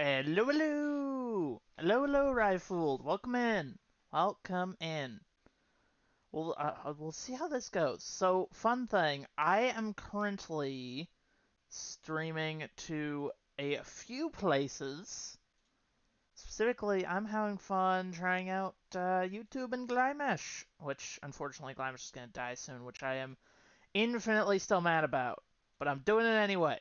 Hello, hello! Hello, hello, Rifled. Welcome in. Welcome in. We'll see how this goes. So, fun thing, I am currently streaming to a few places. Specifically, I'm having fun trying out YouTube and Glimesh, which, unfortunately, Glimesh is going to die soon, which I am infinitely still mad about. But I'm doing it anyway.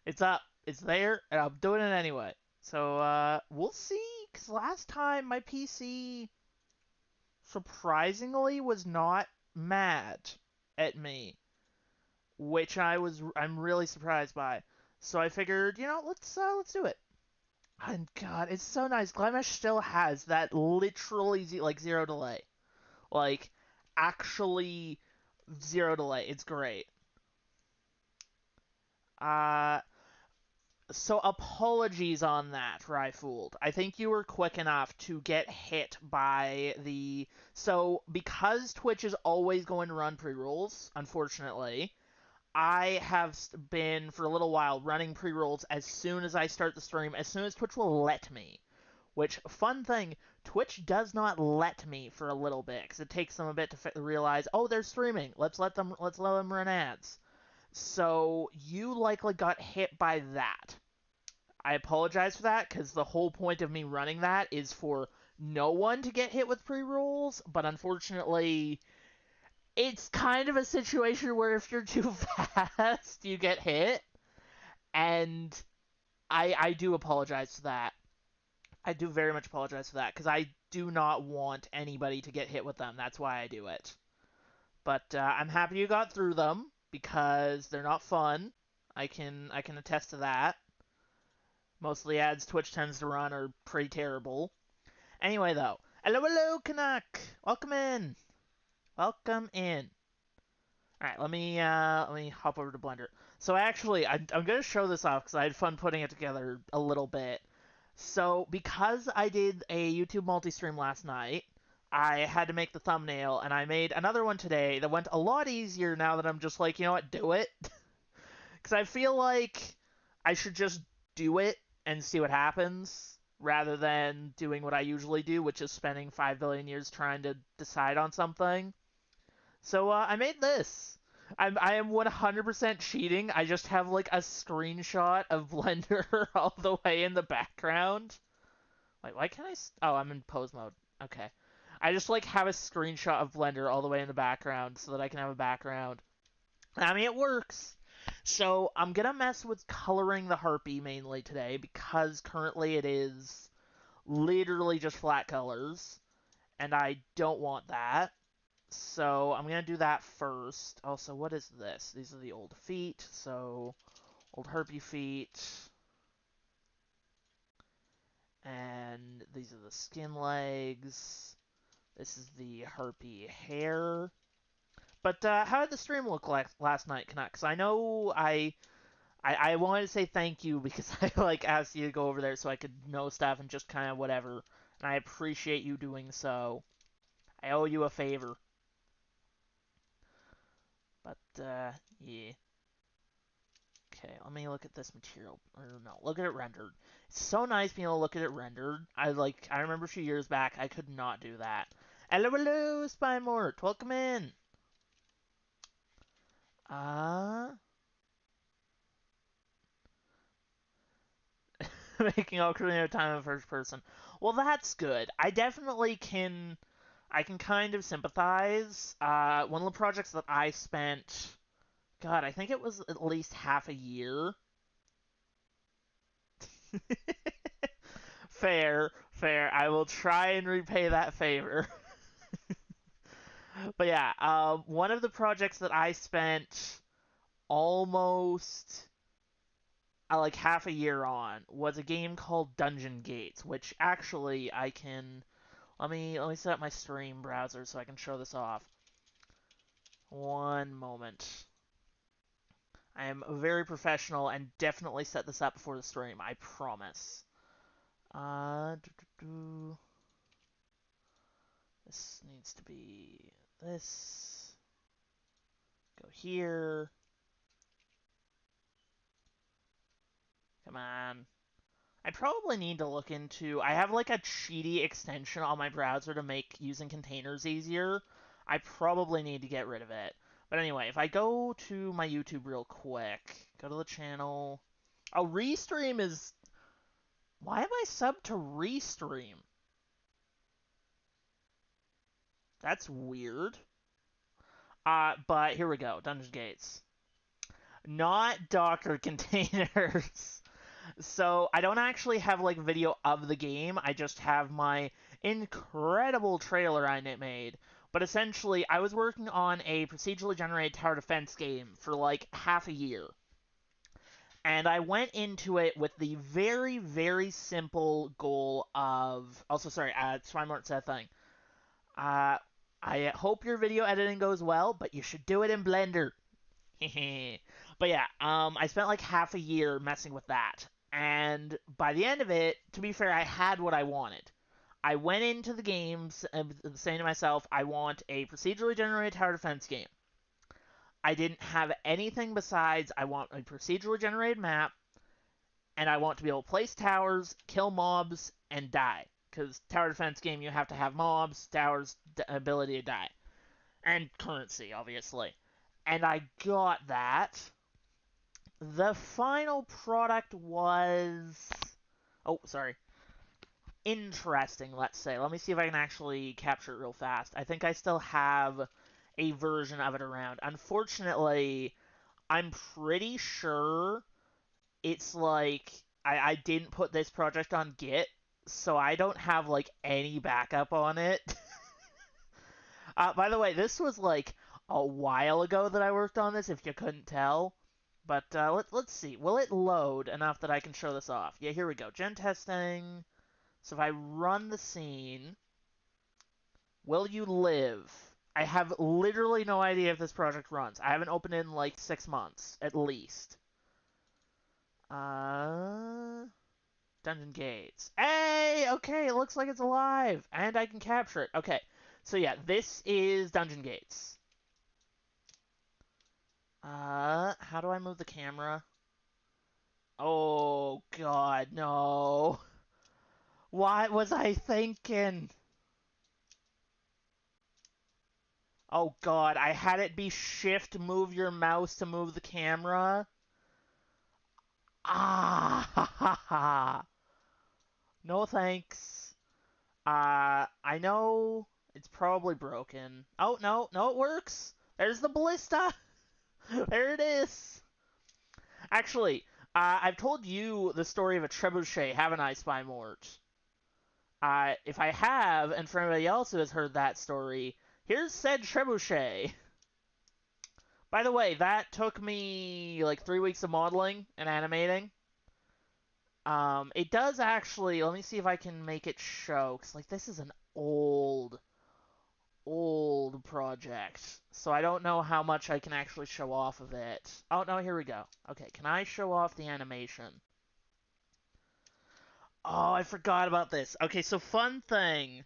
It's up. It's there, and I'm doing it anyway. So, we'll see, because last time my PC, surprisingly, was not mad at me, which I'm really surprised by. So I figured, let's do it. And God, it's so nice. Glimesh still has that literally, zero delay. Like, actually, zero delay. It's great. Uh, So apologies on that, Ryfooled. I think you were quick enough to get hit by the... So, because Twitch is always going to run pre-rolls, unfortunately, I have been, for a little while, running pre-rolls as soon as I start the stream, as soon as Twitch will let me. Which, fun thing, Twitch does not let me for a little bit, because it takes them a bit to realize, oh, they're streaming, let's let them run ads. So, you likely got hit by that. I apologize for that, because the whole point of me running that is for no one to get hit with pre-rolls, but unfortunately, it's kind of a situation where if you're too fast, you get hit, and I do apologize for that. I do very much apologize for that, because I do not want anybody to get hit with them. That's why I do it. But I'm happy you got through them, because they're not fun. I can attest to that. Most of the ads Twitch tends to run are pretty terrible. Anyway, though. Hello, hello, Canuck! Welcome in! Welcome in. Alright, let me hop over to Blender. So actually, I'm gonna show this off because I had fun putting it together a little bit. So, because I did a YouTube multi-stream last night, I had to make the thumbnail, and I made another one today that went a lot easier now that I'm just like, you know what, do it. Because I feel like I should just do it and see what happens, rather than doing what I usually do, which is spending 5 billion years trying to decide on something. So I made this. I am 100% cheating. I just have like a screenshot of Blender all the way in the background. Wait, why can't I... Oh, I'm in pose mode. Okay. I just like have a screenshot of Blender all the way in the background so that I can have a background. I mean, it works. So I'm gonna mess with coloring the Harpy mainly today, because currently it is literally just flat colors, and I don't want that. So I'm gonna do that first. Also, what is this? These are the old feet, so old Harpy feet. And these are the skin legs. This is the Harpy hair. But how did the stream look like last night, Canuck? Because I know I wanted to say thank you because I like asked you to go over there so I could know stuff and just kind of whatever. And I appreciate you doing so. I owe you a favor. But yeah. Okay, let me look at this material. Or no, look at it rendered. It's so nice being able to look at it rendered. I remember a few years back I could not do that. Hello, hello, Spymort. Welcome in. Uh making Ocarina of Time in first person. Well, that's good. I can kind of sympathize. One of the projects that I spent, God, I think it was at least half a year. Fair, fair. I will try and repay that favor. But yeah, one of the projects that I spent almost like half a year on was a game called Dungeon Gates, which actually I can... Let me set up my stream browser so I can show this off. One moment. I am very professional and definitely set this up before the stream, I promise. This needs to be this. Go here. Come on. I probably need to look into... I have like a cheaty extension on my browser to make using containers easier. I probably need to get rid of it. But anyway, if I go to my YouTube real quick, go to the channel... Oh, Restream is... Why am I subbed to Restream? That's weird. But here we go. Dungeon Gates. Not Docker containers. So I don't actually have like video of the game. I just have my incredible trailer I made. But essentially, I was working on a procedurally generated tower defense game for like half a year. And I went into it with the very, very simple goal of... Also, sorry, Swimart said a thing. I hope your video editing goes well, but you should do it in Blender. But yeah, I spent like half a year messing with that. And by the end of it, to be fair, I had what I wanted. I went into the games saying to myself, I want a procedurally generated tower defense game. I didn't have anything besides I want a procedurally generated map, and I want to be able to place towers, kill mobs, and die. Because tower defense game, you have to have mobs, towers, ability to die. And currency, obviously. And I got that. The final product was... Oh, sorry. Interesting, let's say. Let me see if I can actually capture it real fast. I think I still have a version of it around. Unfortunately, I'm pretty sure it's like... I didn't put this project on Git, so I don't have, like, any backup on it. By the way, this was, like, a while ago that I worked on this, if you couldn't tell. But let's see. Will it load enough that I can show this off? Yeah, here we go. Gen testing. So if I run the scene, will you live? I have literally no idea if this project runs. I haven't opened it in like 6 months, at least. Dungeon Gates. Hey! Okay, it looks like it's alive. And I can capture it. Okay. So yeah, this is Dungeon Gates. How do I move the camera? Oh, God, no. What was I thinking? Oh, God, I had it be shift move your mouse to move the camera. Ah, ha, ha, ha. No thanks. I know it's probably broken. Oh, no, it works. There's the ballista. There it is. Actually, I've told you the story of a trebuchet, haven't I, Spymort? If I have, and for anybody else who has heard that story, here's said trebuchet. By the way, that took me like 3 weeks of modeling and animating. It does actually, let me see if I can make it show, because like this is an old project, so I don't know how much I can actually show off of it. Oh, no, here we go. Okay, can I show off the animation? Oh, I forgot about this. Okay, so fun thing.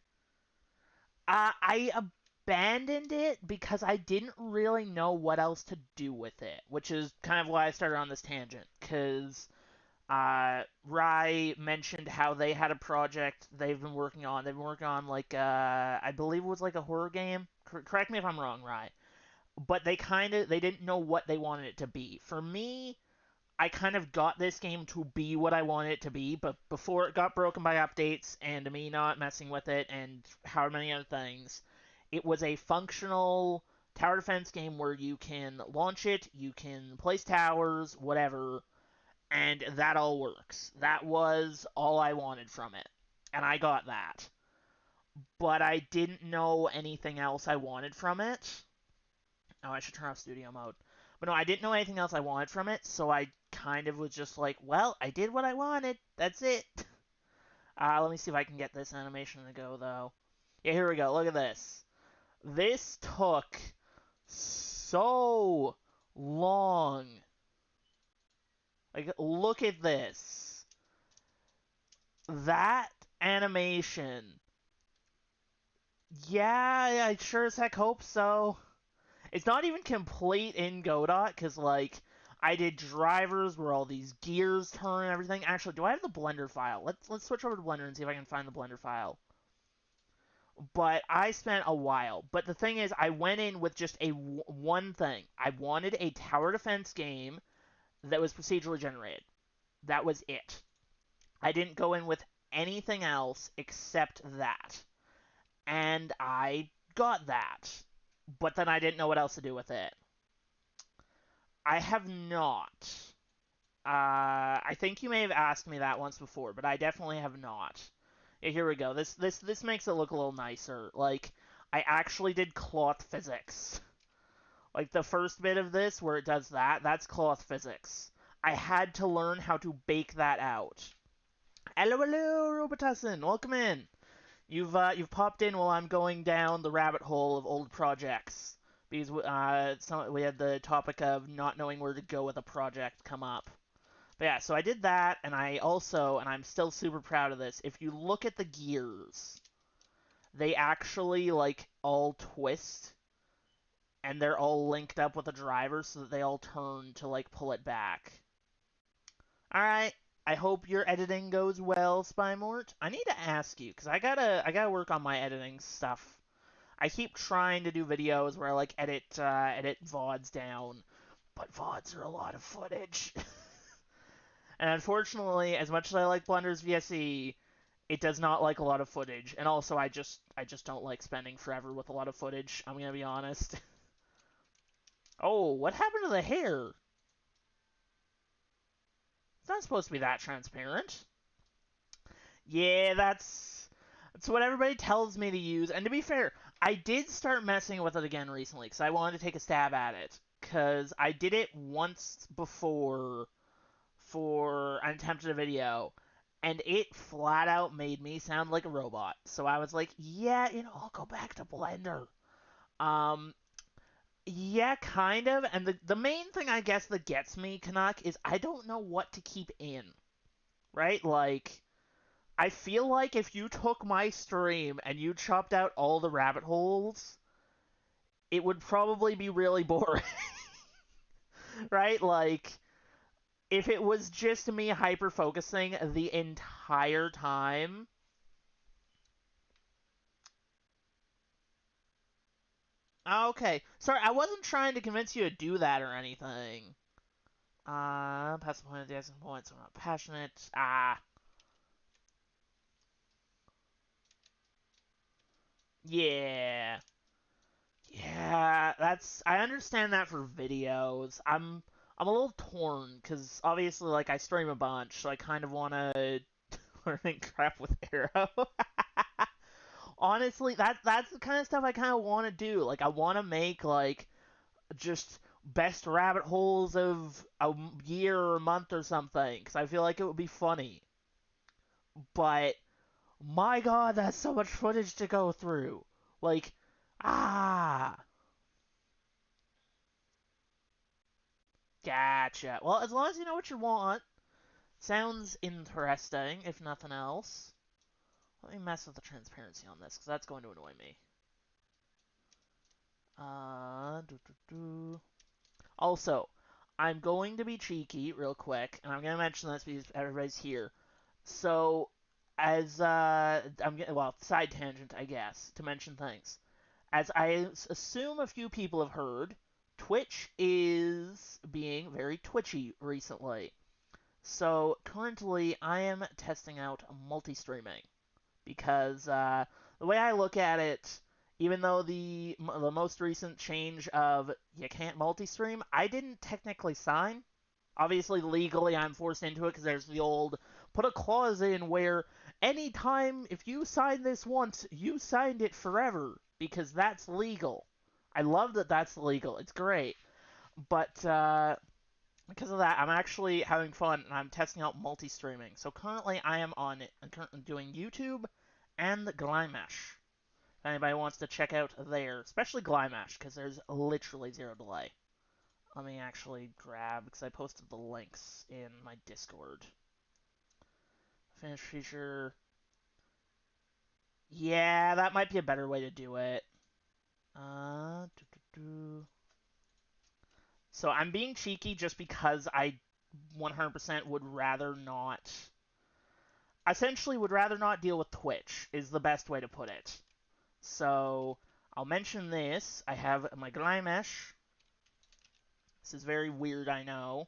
I abandoned it because I didn't really know what else to do with it, which is kind of why I started on this tangent, because Rye mentioned how they had a project they've been working on. They've been working on, like, I believe it was like a horror game. Correct me if I'm wrong, Rye. But they didn't know what they wanted it to be. For me, I kind of got this game to be what I wanted it to be, but before it got broken by updates and me not messing with it and however many other things, it was a functional tower defense game where you can launch it, you can place towers, whatever, and that all works. That was all I wanted from it, and I got that. But I didn't know anything else I wanted from it. Oh, I should turn off studio mode. But no, I didn't know anything else I wanted from it, so I kind of was just like, well, I did what I wanted. That's it. Let me see if I can get this animation to go, though. Yeah, here we go. Look at this. This took so long. Like, look at this. That animation. Yeah, I sure as heck hope so. It's not even complete in Godot, because, like, I did drivers where all these gears turn and everything. Actually, do I have the Blender file? Let's switch over to Blender and see if I can find the Blender file. But I spent a while. But the thing is, I went in with just one thing. I wanted a tower defense game that was procedurally generated. That was it. I didn't go in with anything else except that. And I got that. But then I didn't know what else to do with it. I have not. I think you may have asked me that once before, but I definitely have not. Yeah, here we go. This makes it look a little nicer. Like, I actually did cloth physics. Like, the first bit of this, where it does that, that's cloth physics. I had to learn how to bake that out. Hello, hello, Robotussin! Welcome in! You've popped in while I'm going down the rabbit hole of old projects. Because, we had the topic of not knowing where to go with a project come up. But yeah, so I did that, and I also, and I'm still super proud of this, if you look at the gears, they actually, like, all twist, and they're all linked up with the driver so that they all turn to, like, pull it back. Alright, I hope your editing goes well, Spymort. I need to ask you, because I gotta work on my editing stuff. I keep trying to do videos where I, like, edit VODs down, but VODs are a lot of footage. And unfortunately, as much as I like Blender's VSE, it does not like a lot of footage. And also, I just don't like spending forever with a lot of footage. I'm gonna be honest. Oh, what happened to the hair? It's not supposed to be that transparent. Yeah, that's what everybody tells me to use. And to be fair, I did start messing with it again recently because I wanted to take a stab at it. Because I did it once before for an attempt at a video, and it flat out made me sound like a robot. So I was like, yeah, I'll go back to Blender. Yeah, kind of. And the main thing, I guess, that gets me, Canuck, is I don't know what to keep in. Right? Like, I feel like if you took my stream and you chopped out all the rabbit holes, it would probably be really boring. Right? Like, if it was just me hyper-focusing the entire time... Okay. Sorry, I wasn't trying to convince you to do that or anything. Pass the point of the accent point, so I'm not passionate. Yeah. Yeah, I understand that for videos. I'm a little torn, because obviously, like, I stream a bunch, so I kind of want to learn crap with Arrow. Honestly, that's the kind of stuff I kind of want to do. Like, I want to make, like, just best rabbit holes of a year or a month or something, because I feel like it would be funny. But, my god, that's so much footage to go through. Like, gotcha. Well, as long as you know what you want. Sounds interesting, if nothing else. Let me mess with the transparency on this, because that's going to annoy me. Also, I'm going to be cheeky real quick, and I'm going to mention this because everybody's here. So, side tangent, I guess, to mention things. As I assume a few people have heard, Twitch is being very twitchy recently. So, currently, I am testing out multi-streaming. Because the way I look at it, even though the most recent change of you can't multi-stream, I didn't technically sign. Obviously, legally, I'm forced into it because there's the old put a clause in where anytime if you sign this once, you signed it forever because that's legal. I love that that's legal. It's great. But because of that, I'm actually having fun and I'm testing out multi-streaming. So currently I am on it. I'm currently doing YouTube and Glimesh. If anybody wants to check out there, especially Glimesh, because there's literally zero delay. Let me actually grab, because I posted the links in my Discord. Finish feature. Yeah, that might be a better way to do it. So I'm being cheeky just because I 100% would rather not. Essentially, would rather not deal with Twitch, is the best way to put it. So I'll mention this. I have my Glymesh. This is very weird, I know.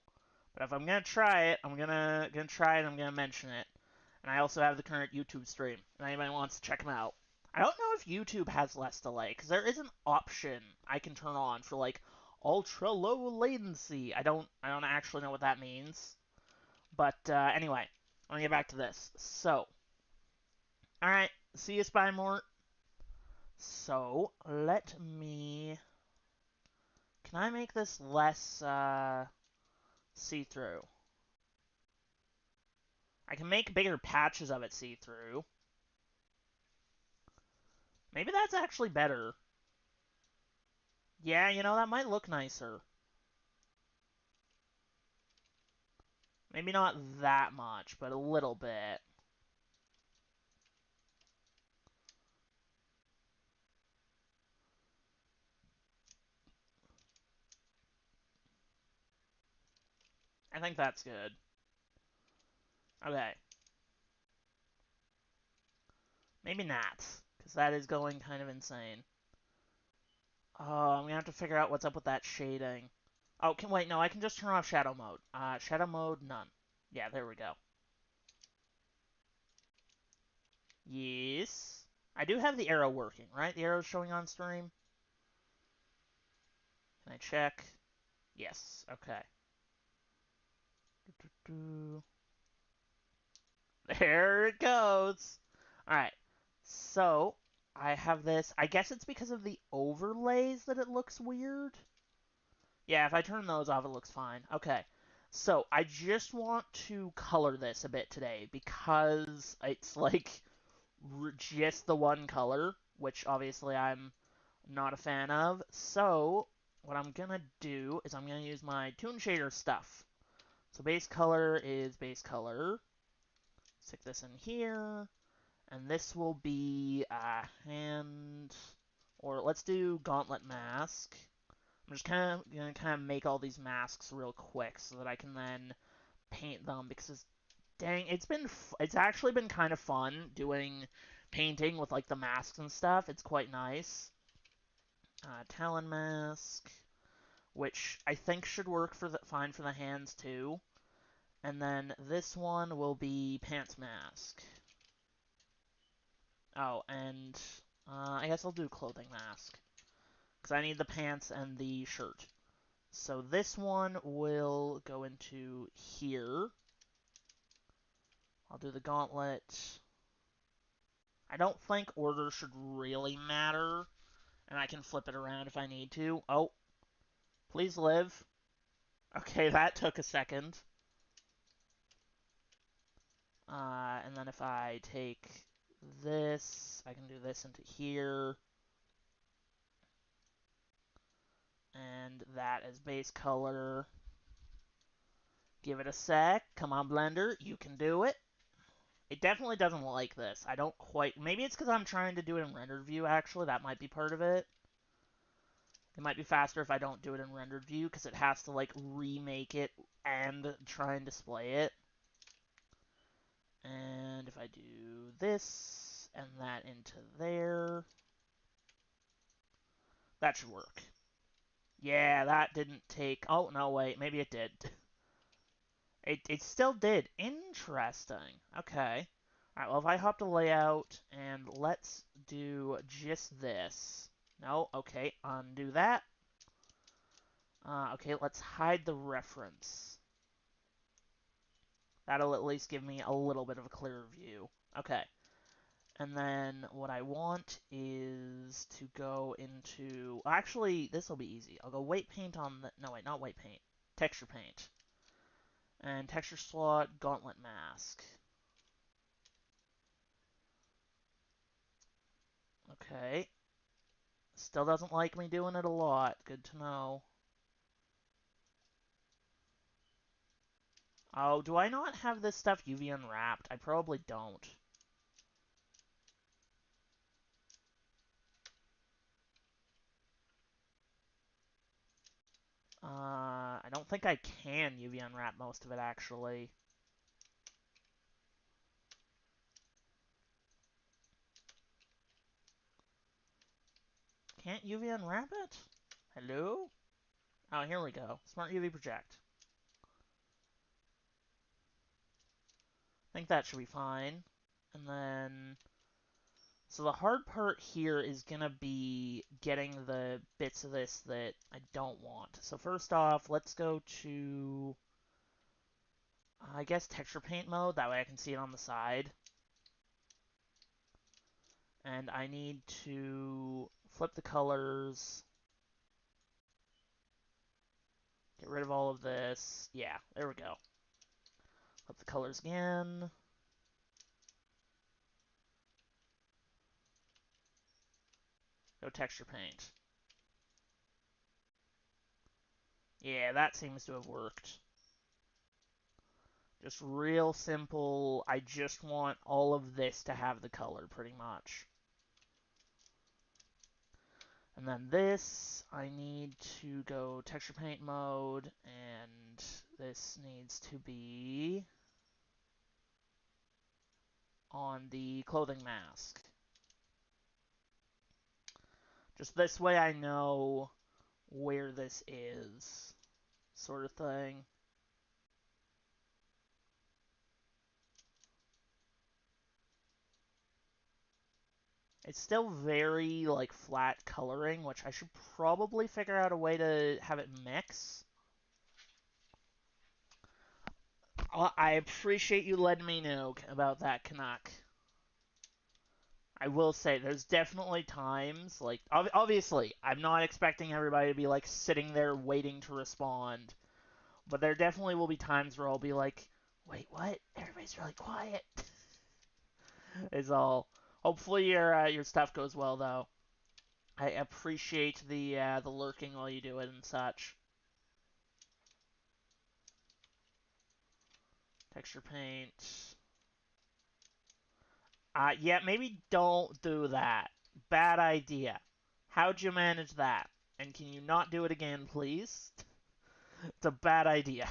But if I'm gonna try it, I'm gonna try it. I'm gonna mention it. And I also have the current YouTube stream. If anybody wants to check them out. I don't know if YouTube has less delay because there is an option I can turn on for like ultra low latency. I don't actually know what that means. But anyway, let me get back to this. So, all right, see you, Spy Mort. So let me. Can I make this less see-through? I can make bigger patches of it see-through. Maybe that's actually better. Yeah, you know, that might look nicer. Maybe not that much, but a little bit. I think that's good. Okay. Maybe not, because that is going kind of insane. Oh, I'm gonna have to figure out what's up with that shading. Oh, wait, no, I can just turn off shadow mode. Shadow mode, none. Yeah, there we go. Yes. I do have the arrow working, right? The arrow's showing on stream. Can I check? Yes, okay. There it goes. Alright, so I have this. I guess it's because of the overlays that it looks weird. Yeah, if I turn those off, it looks fine. Okay, so I just want to color this a bit today because it's like just the one color, which obviously I'm not a fan of. So what I'm gonna do is I'm gonna use my Toon Shader stuff. So base color is base color. Stick this in here, and this will be hand, or let's do Gauntlet Mask. I'm just gonna make all these masks real quick so that I can then paint them because dang, it's actually been kind of fun doing painting with like the masks and stuff. It's quite nice. Talon mask, which I think should work fine for the hands too. And then this one will be pants mask. Oh, and I guess I'll do clothing mask because I need the pants and the shirt. So this one will go into here. I'll do the gauntlet. I don't think order should really matter, and I can flip it around if I need to. Oh, please live. Okay, that took a second. And then if I take this, I can do this into here. And that is base color. Give it a sec. Come on, Blender. You can do it. It definitely doesn't like this. I don't quite... Maybe it's because I'm trying to do it in rendered view, actually. That might be part of it. It might be faster if I don't do it in rendered view, because it has to, like, remake it and try and display it. And if I do this, and that into there, that should work. Yeah, that didn't take... Oh, no, wait. Maybe it did. It still did. Interesting. Okay. Alright, well, if I hop to layout, and let's do just this. No, okay, undo that. Okay, let's hide the reference. That'll at least give me a little bit of a clearer view. Okay. And then what I want is to go into... Actually, this will be easy. I'll go weight paint on the... No, wait, not weight paint. Texture paint. And texture slot, gauntlet mask. Okay. Still doesn't like me doing it a lot. Good to know. Oh, do I not have this stuff UV unwrapped? I probably don't. think I can UV unwrap most of it, actually. Can't UV unwrap it? Hello? Oh, here we go. Smart UV project. I think that should be fine. And then... So the hard part here is going to be getting the bits of this that I don't want. So first off, let's go to... I guess texture paint mode. That way I can see it on the side. And I need to flip the colors. Get rid of all of this. Yeah, there we go. Flip the colors again. Go texture paint. Yeah, that seems to have worked. Just real simple. I just want all of this to have the color, pretty much. And then this, I need to go texture paint mode, and this needs to be on the clothing mask. Just this way I know where this is, sort of thing. It's still very, like, flat coloring, which I should probably figure out a way to have it mix. I appreciate you letting me know about that, Canuck. I will say, there's definitely times, like, obviously, I'm not expecting everybody to be, like, sitting there waiting to respond, but there definitely will be times where I'll be like, wait, what? Everybody's really quiet. Is all. Hopefully your stuff goes well, though. I appreciate the lurking while you do it and such. Texture paint. Yeah, maybe don't do that. Bad idea. How'd you manage that? And can you not do it again, please? It's a bad idea.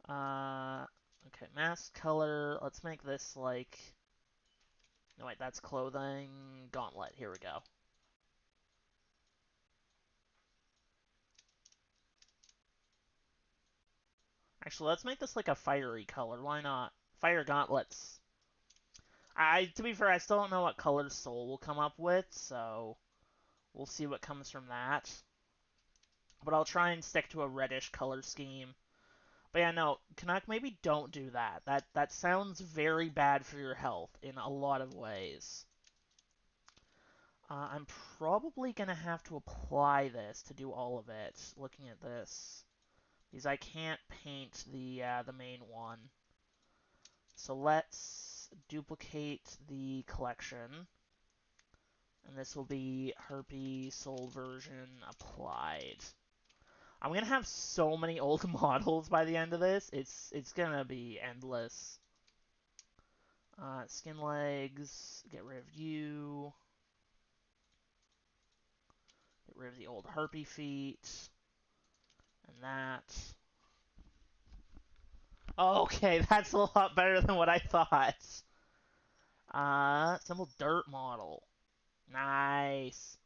Okay, mask color. Let's make this like... No, wait, that's clothing. Gauntlet. Here we go. Actually, let's make this like a fiery color. Why not? Fire gauntlets. To be fair, I still don't know what color Soul will come up with, so we'll see what comes from that. But I'll try and stick to a reddish color scheme. But yeah, no, Canuck, maybe don't do that. That sounds very bad for your health in a lot of ways. I'm probably going to have to apply this to do all of it, looking at this. Because I can't paint the main one. So let's duplicate the collection. And this will be Harpy Soul version applied. I'm going to have so many old models by the end of this. It's going to be endless. Skin legs, get rid of you. Get rid of the old Harpy feet. And that. Okay, that's a lot better than what I thought. Simple dirt model. Nice.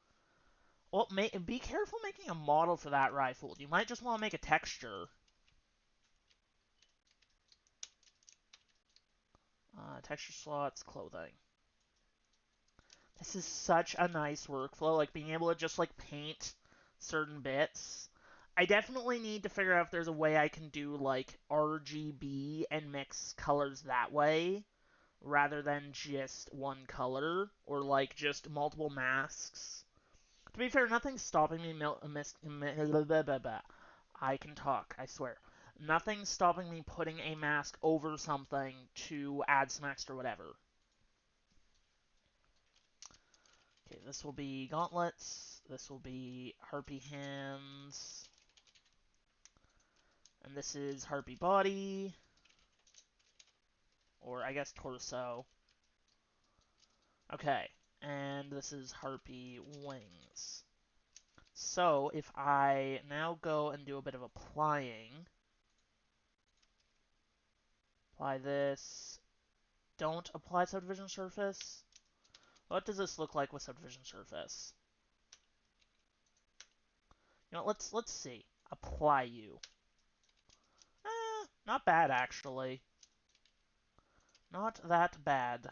Well, be careful making a model for that rifle. You might just want to make a texture. Texture slots, clothing. This is such a nice workflow, like being able to just like paint certain bits. I definitely need to figure out if there's a way I can do like RGB and mix colors that way rather than just one color or like just multiple masks. To be fair, nothing's stopping me I can talk, I swear. Nothing's stopping me putting a mask over something to add some extra whatever. Okay, this will be gauntlets. This will be Harpy hands. And this is Harpy body. Or I guess torso. Okay, and this is Harpy wings. So if I now go and do a bit of applying, apply this, don't apply subdivision surface. What does this look like with subdivision surface? You know, let's see. Apply you. Not bad, actually. Not that bad.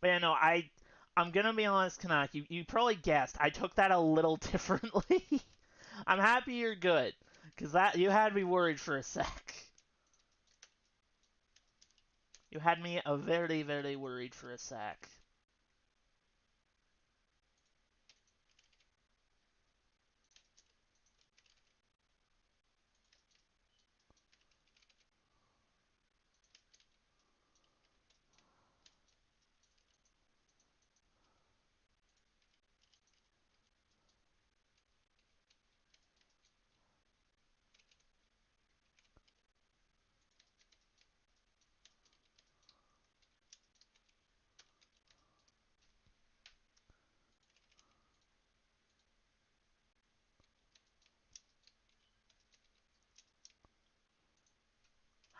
But yeah, no, I'm gonna be honest, Kanak, you probably guessed. I took that a little differently. I'm happy you're good, because that you had me worried for a sec. You had me a very, very worried for a sec.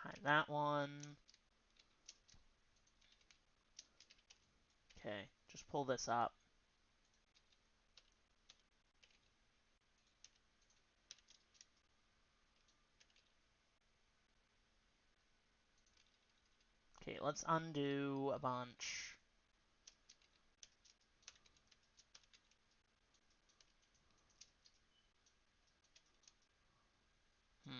Hide that one. Okay, just pull this up. Okay, let's undo a bunch. Hmm.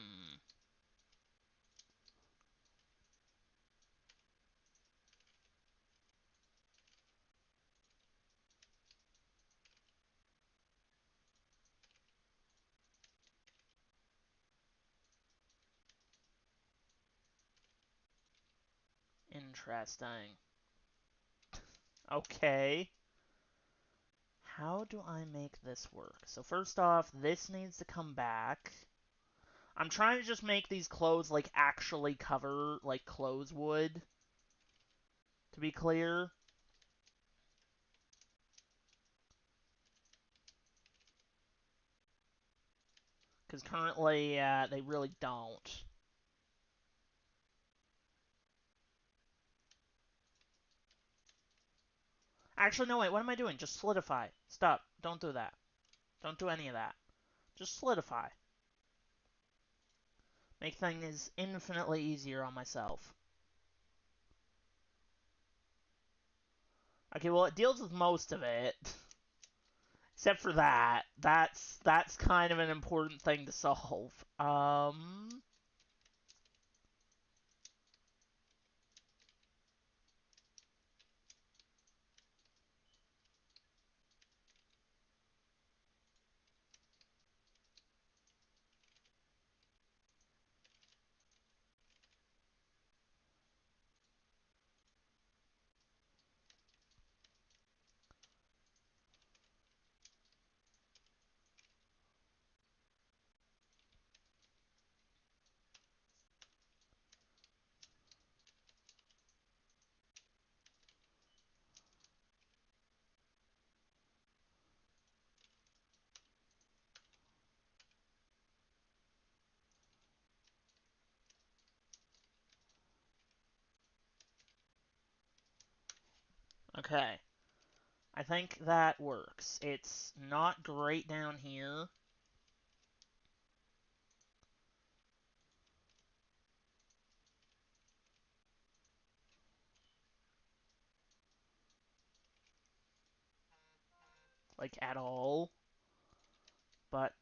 Interesting. Okay. How do I make this work? So first off, this needs to come back. I'm trying to just make these clothes, like, actually cover, like, clothes would. To be clear. Because currently, they really don't. Actually, no, wait, what am I doing? Just solidify. Stop. Don't do that. Don't do any of that. Just solidify. Make things infinitely easier on myself. Okay, well, it deals with most of it. Except for that. That's kind of an important thing to solve. Okay. I think that works. It's not great down here. Like, at all. But,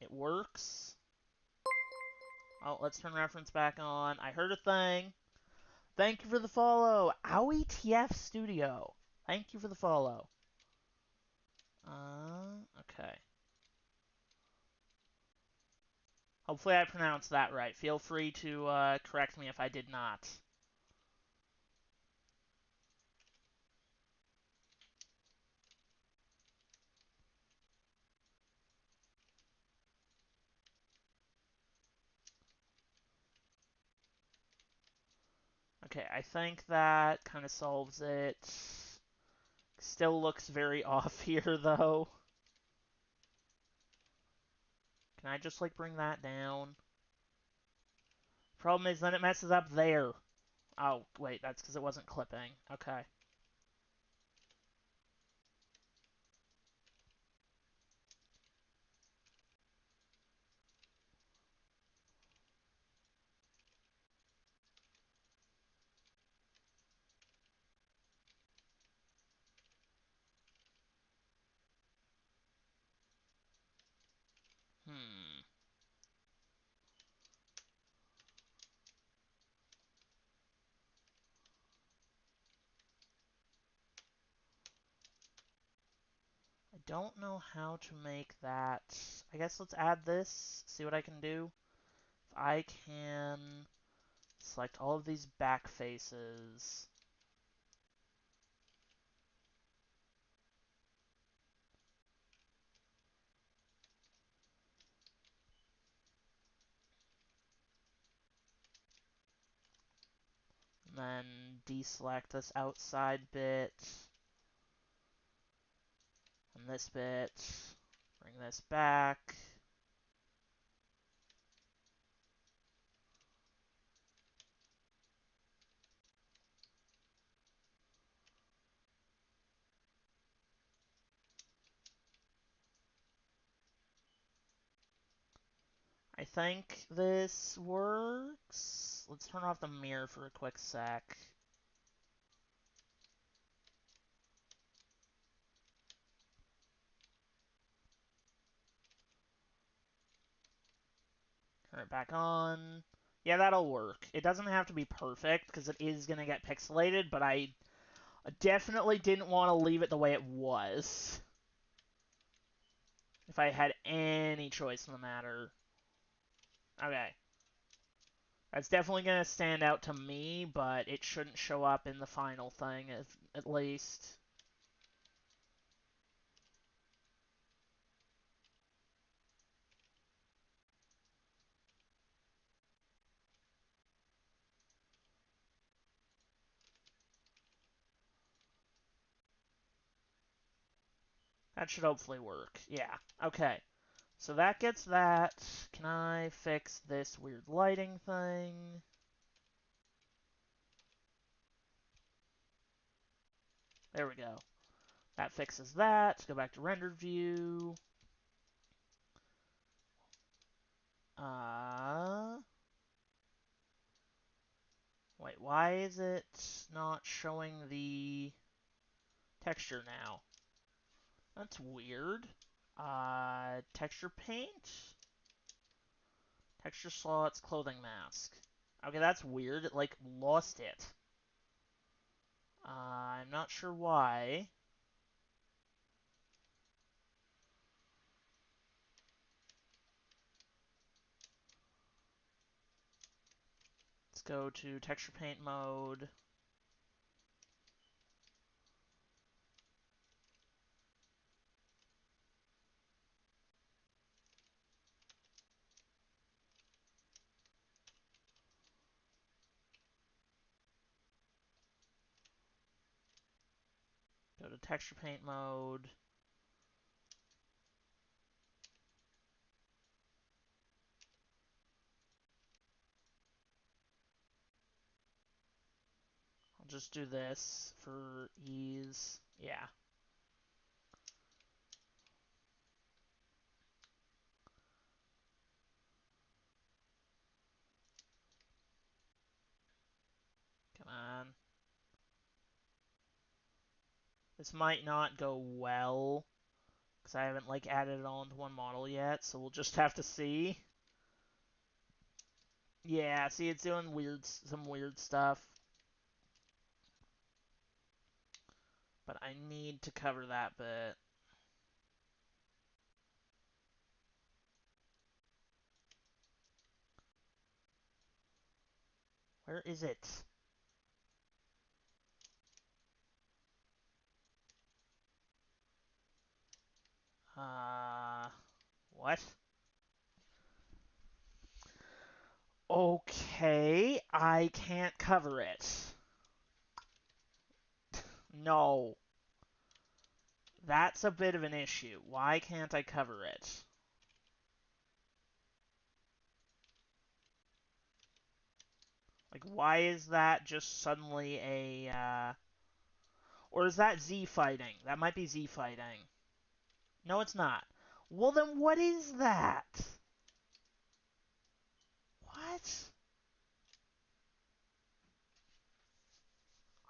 it works. Oh, let's turn reference back on. I heard a thing. Thank you for the follow. OWTF Studio. Thank you for the follow. Okay. Hopefully I pronounced that right. Feel free to correct me if I did not. Okay, I think that kind of solves it. Still looks very off here, though. Can I just, like, bring that down? Problem is, then it messes up there. Oh, wait, that's because it wasn't clipping. Okay. Hmm. I don't know how to make that. I guess let's add this, see what I can do. If I can select all of these back faces. And then deselect this outside bit. And this bit. Bring this back. I think this works. Let's turn off the mirror for a quick sec. Turn it back on. Yeah, that'll work. It doesn't have to be perfect, because it is going to get pixelated, but I definitely didn't want to leave it the way it was. If I had any choice in the matter. Okay. That's definitely going to stand out to me, but it shouldn't show up in the final thing, at least. That should hopefully work. Yeah. Okay. So that gets that. Can I fix this weird lighting thing? There we go. That fixes that. Go back to rendered view. Wait, why is it not showing the texture now? That's weird. Texture paint? Texture slots, clothing mask. Okay, that's weird. It, like, lost it. I'm not sure why. Let's go to texture paint mode. Go to texture paint mode. I'll just do this for ease. Yeah. Come on. This might not go well, because I haven't, like, added it all into one model yet, so we'll just have to see. Yeah, see, it's doing some weird stuff. But I need to cover that bit. Where is it? What? Okay, I can't cover it. No. That's a bit of an issue. Why can't I cover it? Like, why is that just suddenly a, Or is that Z fighting? That might be Z fighting. No, it's not. Well, then what is that? What?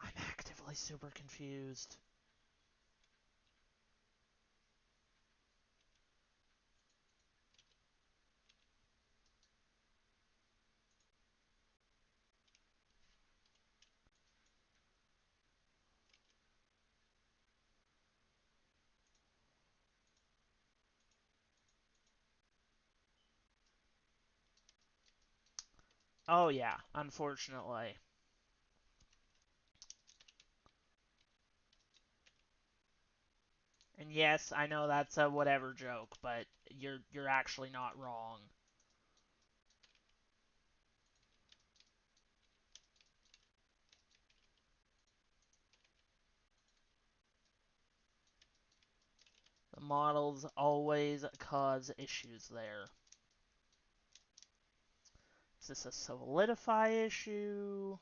I'm actively super confused. Oh, yeah, unfortunately. And yes, I know that's a whatever joke, but you're actually not wrong. The models always cause issues there. Is this a solidify issue?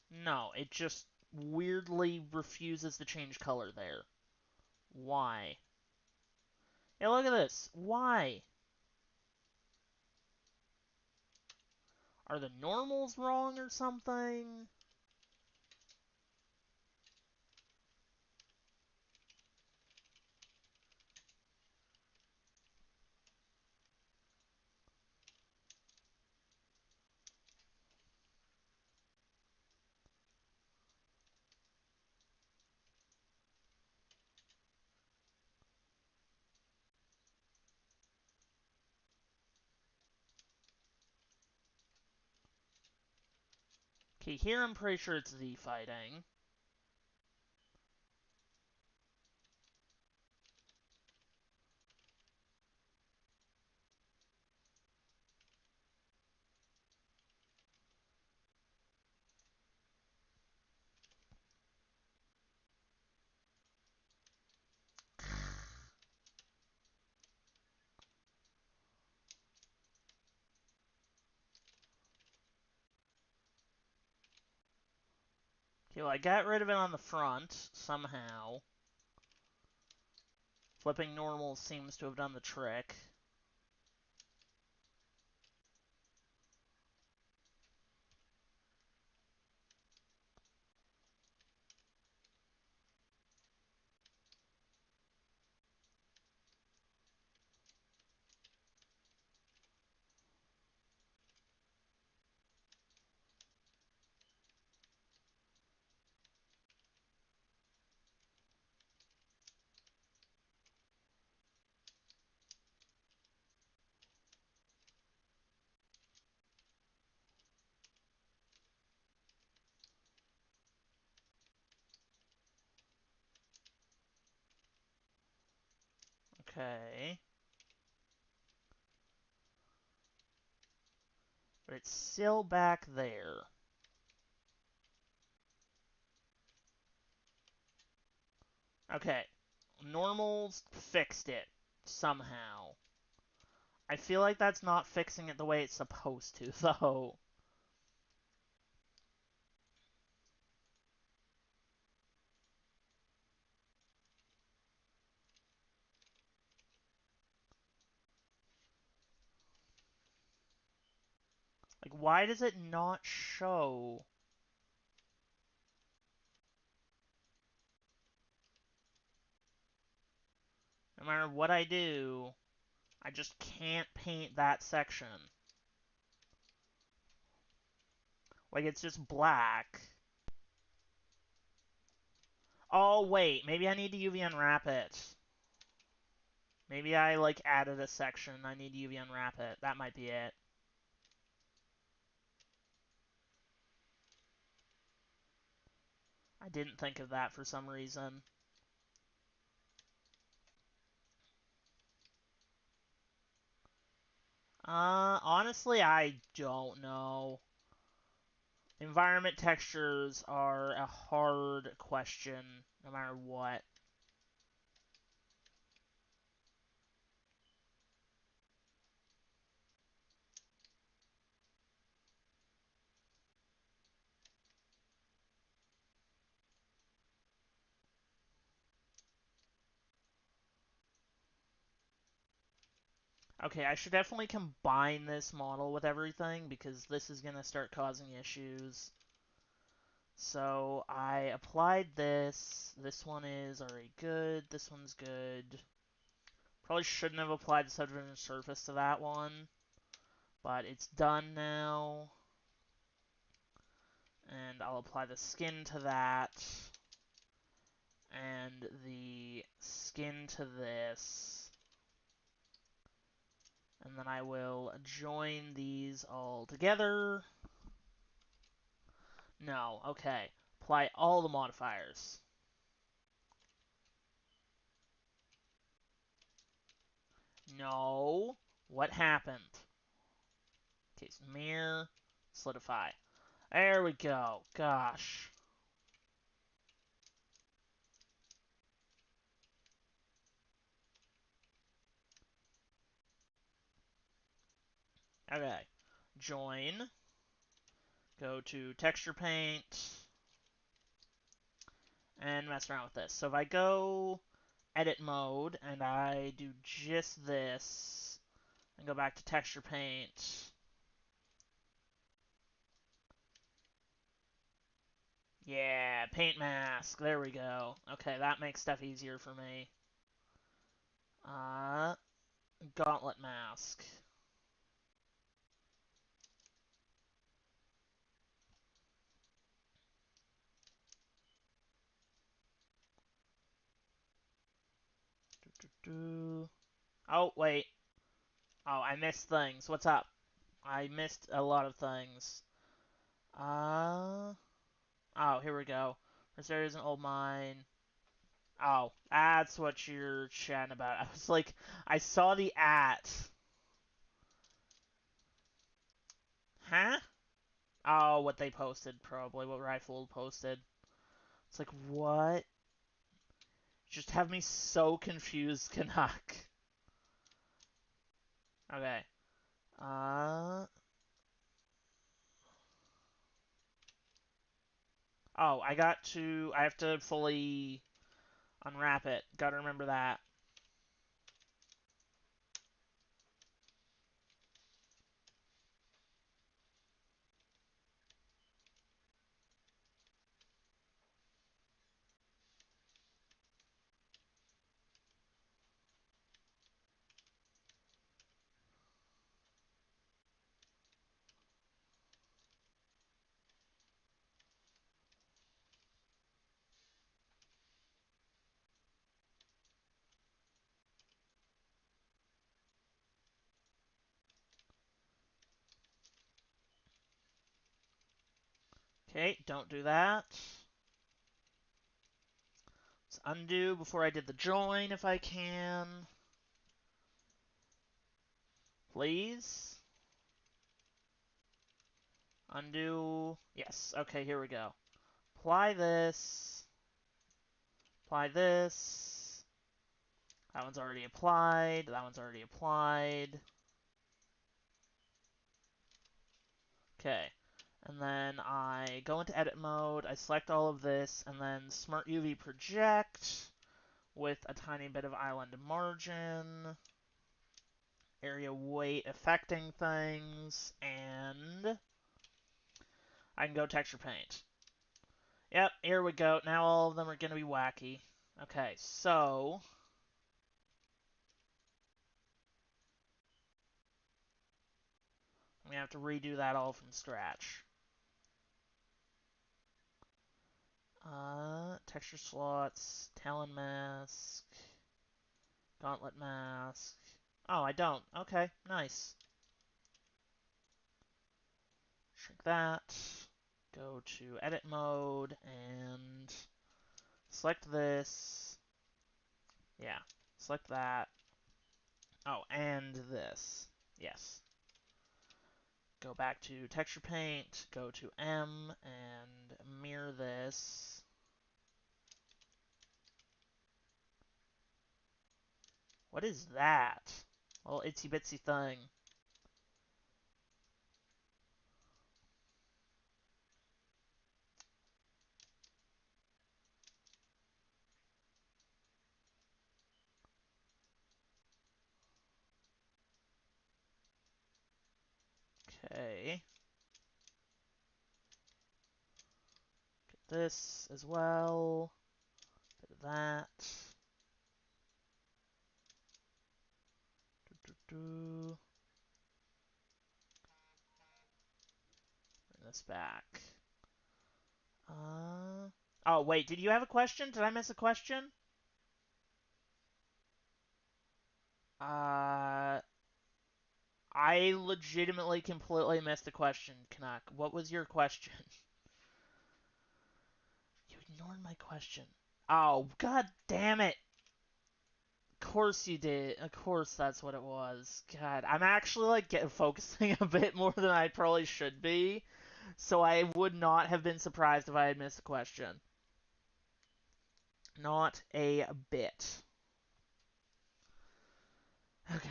No, it just weirdly refuses to change color there. Why? Hey, look at this. Why? Are the normals wrong or something? Okay, here I'm pretty sure it's Z fighting. Okay, well, I got rid of it on the front, somehow. Flipping normal seems to have done the trick. Okay. But it's still back there. Okay. Normals fixed it. Somehow. I feel like that's not fixing it the way it's supposed to, though. Like, why does it not show? No matter what I do, I just can't paint that section. Like, it's just black. Oh, wait. Maybe I need to UV unwrap it. Maybe I, like, added a section. I need to UV unwrap it. That might be it. I didn't think of that for some reason. Honestly, I don't know. Environment textures are a hard question, no matter what. Okay, I should definitely combine this model with everything, because this is going to start causing issues. So I applied this. This one is already good. This one's good. Probably shouldn't have applied the subdivision surface to that one, but it's done now. And I'll apply the skin to that, and the skin to this. And then I will join these all together. No, okay. Apply all the modifiers. No. What happened? Okay, so mirror, solidify. There we go. Gosh. Okay. Join. Go to texture paint. And mess around with this. So if I go edit mode and I do just this and go back to texture paint. Yeah, paint mask. There we go. Okay, that makes stuff easier for me. Gauntlet mask. Oh, wait. Oh, I missed things. What's up? I missed a lot of things. Oh, here we go. This area is an old mine. Oh, that's what you're chatting about. I was like, I saw the at. Huh? Oh, what they posted, probably. What Rifle posted. It's like, what? Just have me so confused, Canuck. Okay. Oh, I have to fully unwrap it. Gotta remember that. Okay, don't do that. Let's undo before I did the join if I can. Please. Undo. Yes. Okay, here we go. Apply this. Apply this. That one's already applied. That one's already applied. Okay. And then I go into edit mode. I select all of this, and then Smart UV project with a tiny bit of island margin. Area weight affecting things, and I can go texture paint. Yep, here we go. Now all of them are going to be wacky. Okay, so I'm going to have to redo that all from scratch. Texture slots, talon mask, gauntlet mask. Oh, I don't. Okay, nice. Shrink that. Go to edit mode and select this. Yeah, select that. Oh, and this. Yes. Go back to texture paint, go to M, and mirror this. What is that? Little itsy bitsy thing. Okay. Get this as well. Bit of that. Bring this back. Oh, wait, did you have a question? Did I miss a question? I legitimately completely missed the question, Canuck. What was your question? You ignored my question. Oh, god damn it! Of course you did. Of course that's what it was. God, I'm actually like focusing a bit more than I probably should be, so I would not have been surprised if I had missed a question. Not a bit. Okay.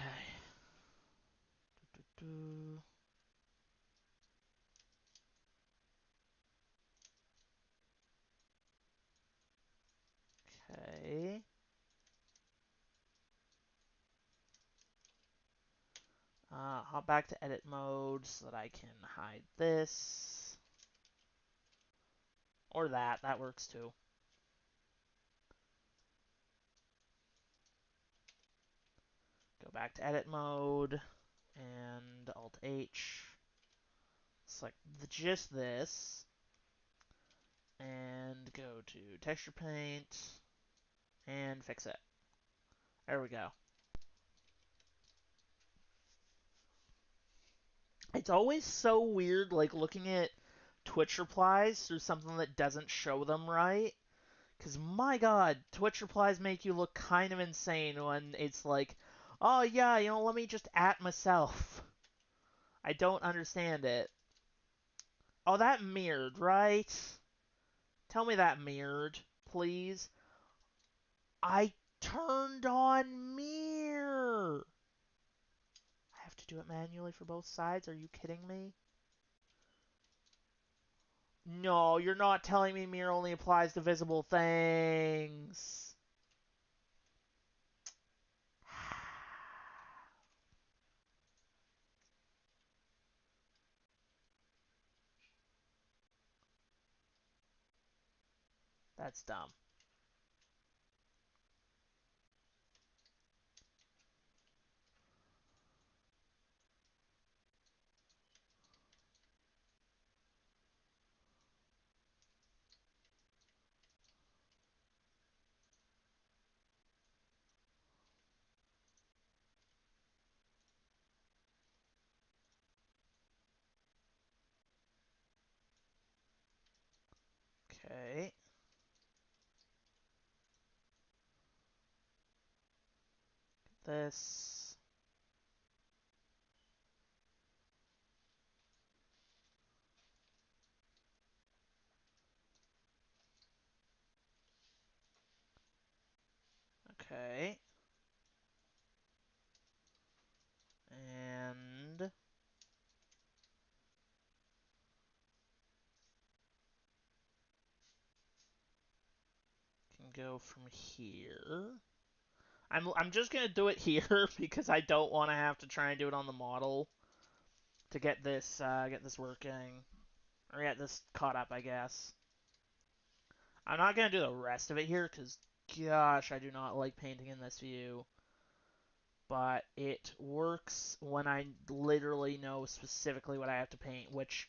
Okay. Hop back to edit mode so that I can hide this. Or that. That works too. Go back to edit mode and Alt H. Select just this. And go to texture paint and fix it. There we go. It's always so weird, like, looking at Twitch replies through something that doesn't show them right. Because, my god, Twitch replies make you look kind of insane when it's like, oh, yeah, let me just at myself. I don't understand it. Oh, that mirrored, right? Tell me that mirrored, please. I turned on mirror. I have to do it manually for both sides? Are you kidding me? No, you're not telling me mirror only applies to visible things. That's dumb. Okay. This. Okay. And can go from here. I'm just gonna do it here because I don't want to have to try and do it on the model to get this working, or get this caught up, I guess. I'm not gonna do the rest of it here because, gosh, I do not like painting in this view. But it works when I literally know specifically what I have to paint, which,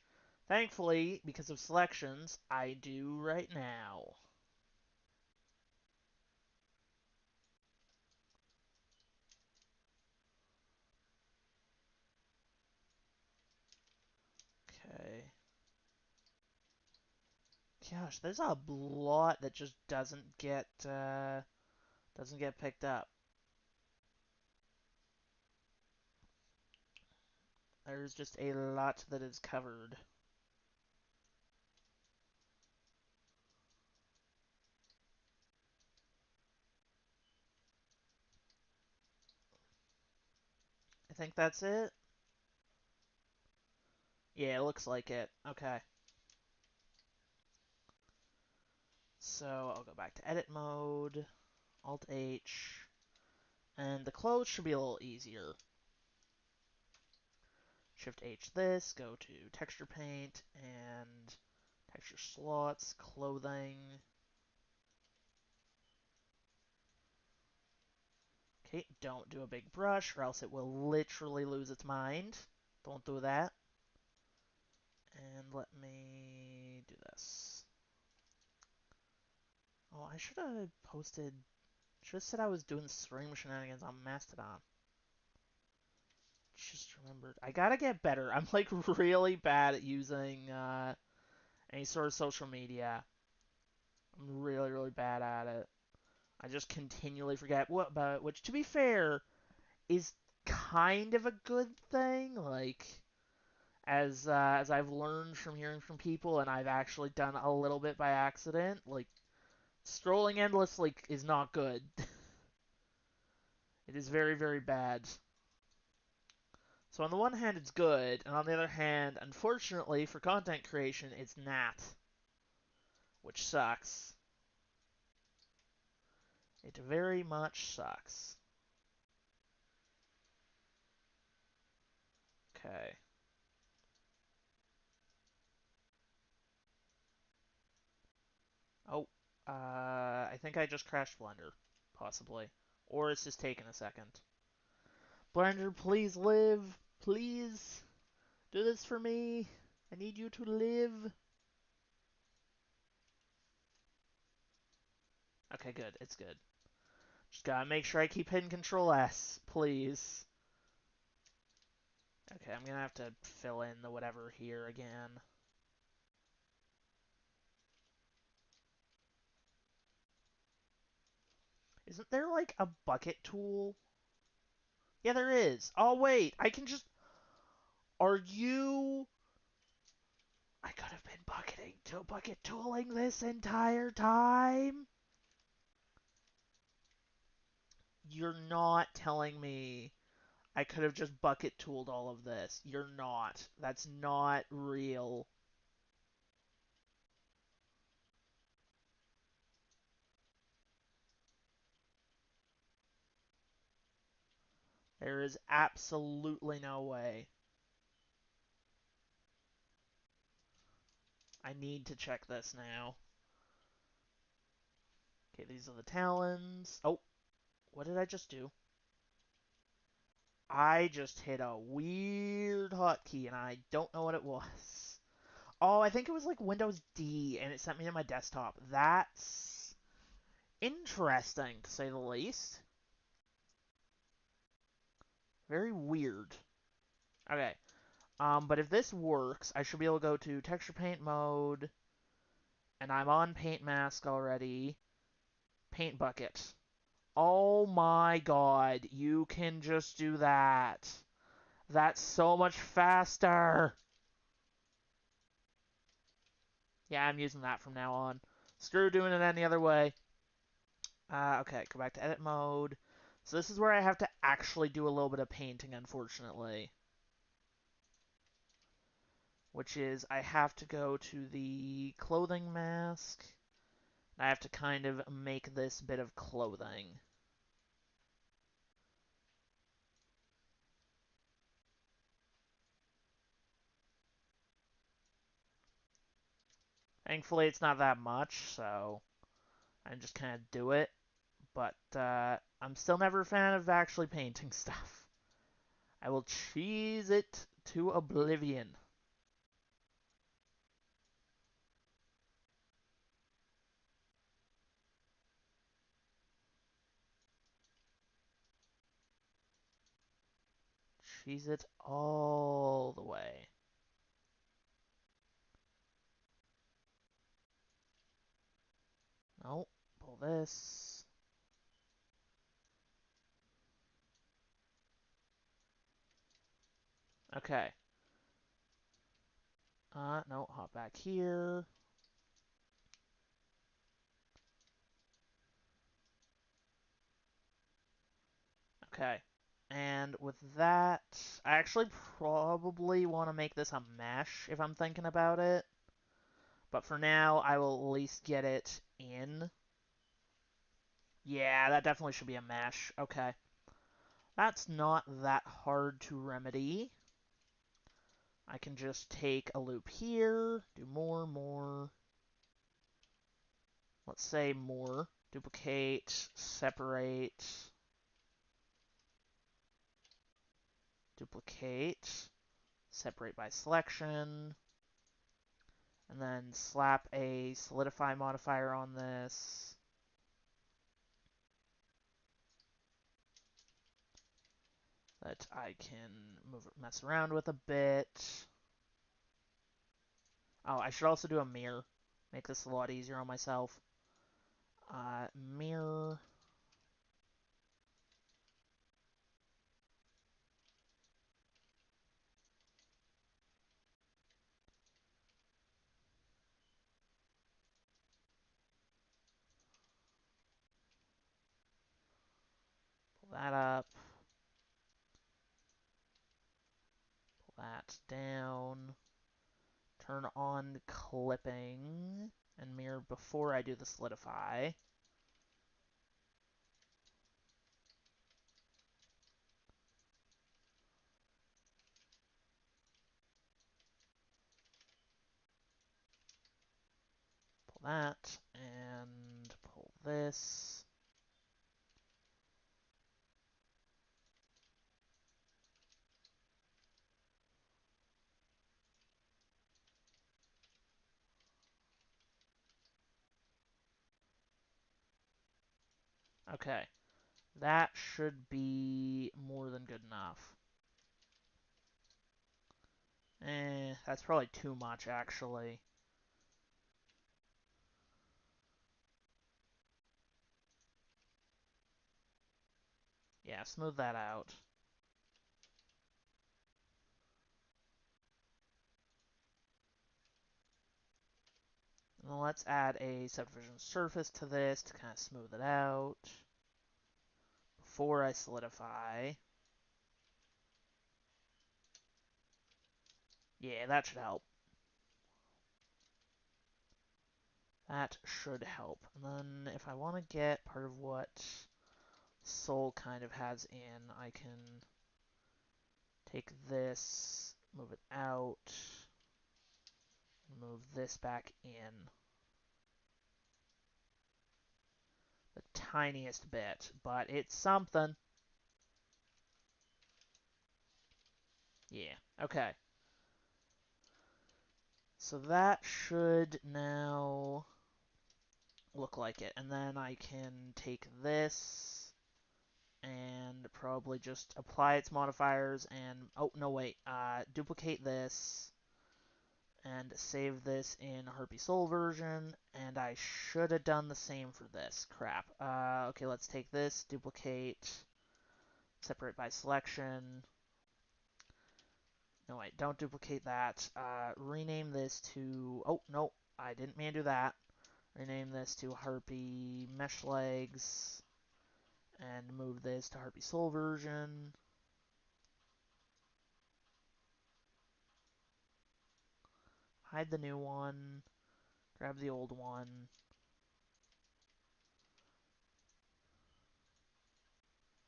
thankfully, because of selections, I do right now. Okay. Gosh, there's a lot that just doesn't get picked up. There's just a lot that is covered. I think that's it. Yeah, it looks like it. Okay. So I'll go back to edit mode, Alt H, and the clothes should be a little easier. Shift H this, go to texture paint, and texture slots, clothing. Okay, don't do a big brush or else it will literally lose its mind. Don't do that. And let me do this. Oh, I should have posted... Should have said I was doing stream shenanigans on Mastodon. Just remembered. I gotta get better. I'm like really bad at using any sort of social media. I'm really, really bad at it. I just continually forget what about it, which to be fair is kind of a good thing. Like as I've learned from hearing from people, and I've actually done a little bit by accident. Like strolling endlessly is not good. It is very, very bad. So on the one hand, it's good, and on the other hand, unfortunately for content creation, it's not, which sucks. It very much sucks. Okay. Oh, I think I just crashed Blender, possibly. Or it's just taking a second. Blender, please live. Please do this for me. I need you to live. Okay, good. It's good. Just gotta make sure I keep hitting Control S, please. Okay, I'm gonna have to fill in the whatever here again. Isn't there like a bucket tool? Yeah, there is. Oh, wait. I can just... Are you... I could have been bucket tooling this entire time? You're not telling me I could have just bucket tooled all of this. You're not. That's not real. There is absolutely no way. I need to check this now. Okay, these are the talons. Oh, what did I just do? I just hit a weird hotkey and I don't know what it was. Oh, I think it was like Windows D and it sent me to my desktop. That's interesting, to say the least. Very weird. Okay. But if this works, I should be able to go to texture paint mode, and I'm on paint mask already. Paint bucket. Oh my god, you can just do that. That's so much faster. Yeah, I'm using that from now on. Screw doing it any other way. Okay, go back to edit mode. So this is where I have to actually do a little bit of painting, unfortunately. Which is, I have to go to the clothing mask. I have to kind of make this bit of clothing. Thankfully, it's not that much, so I just kind of do it. But I'm still never a fan of actually painting stuff. I will cheese it to oblivion. Cheese it all the way. Nope. Pull this. Okay. No, hop back here. Okay. And with that, I actually probably want to make this a mesh if I'm thinking about it. But for now, I will at least get it in. Yeah, that definitely should be a mesh. Okay. That's not that hard to remedy. I can just take a loop here, do more. Let's say more. Duplicate, separate, duplicate, separate by selection, and then slap a solidify modifier on this. That I can mess around with a bit. Oh, I should also do a mirror. Make this a lot easier on myself. Mirror. Pull that up. Pull that down. Turn on clipping and mirror before I do the solidify. Pull that and pull this. Okay, that should be more than good enough. That's probably too much, actually. Yeah, smooth that out. And let's add a subdivision surface to this to kind of smooth it out before I solidify. Yeah, that should help. That should help. And then if I want to get part of what Soul kind of has in, I can take this, move it out, move this back in. The tiniest bit, but it's something. Yeah, okay. So that should now look like it. And then I can take this and probably just apply its modifiers and, oh, no, wait, duplicate this and save this in Harpy Soul version, and I should have done the same for this. Crap. Okay, let's take this, duplicate, separate by selection. No, wait, don't duplicate that. Rename this to, oh, no, I didn't mean to do that. Rename this to Harpy Mesh Legs, and move this to Harpy Soul version. Hide the new one, grab the old one.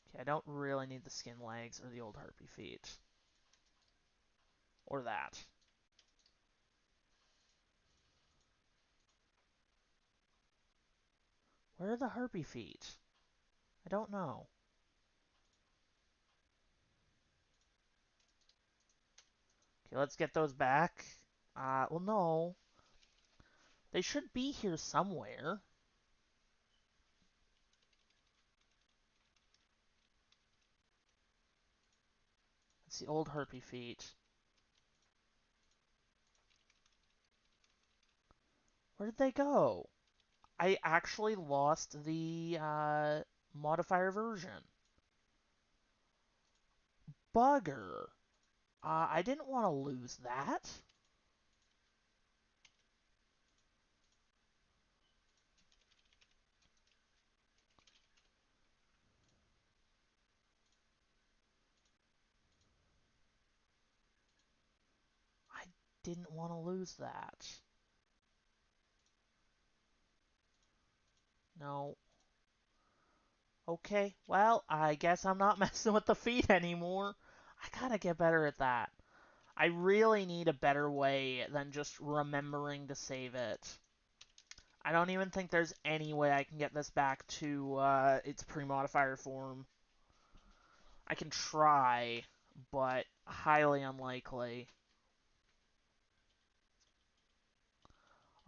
Okay, I don't really need the skin legs or the old Harpy feet. Or that. Where are the Harpy feet? I don't know. Okay, let's get those back. Well, no. They should be here somewhere. It's the old Harpy feet. Where did they go? I actually lost the modifier version. Bugger. I didn't want to lose that. didn't want to lose that. No. Okay, well, I guess I'm not messing with the feet anymore. I gotta get better at that. I really need a better way than just remembering to save it. I don't even think there's any way I can get this back to its pre-modifier form. I can try, but highly unlikely.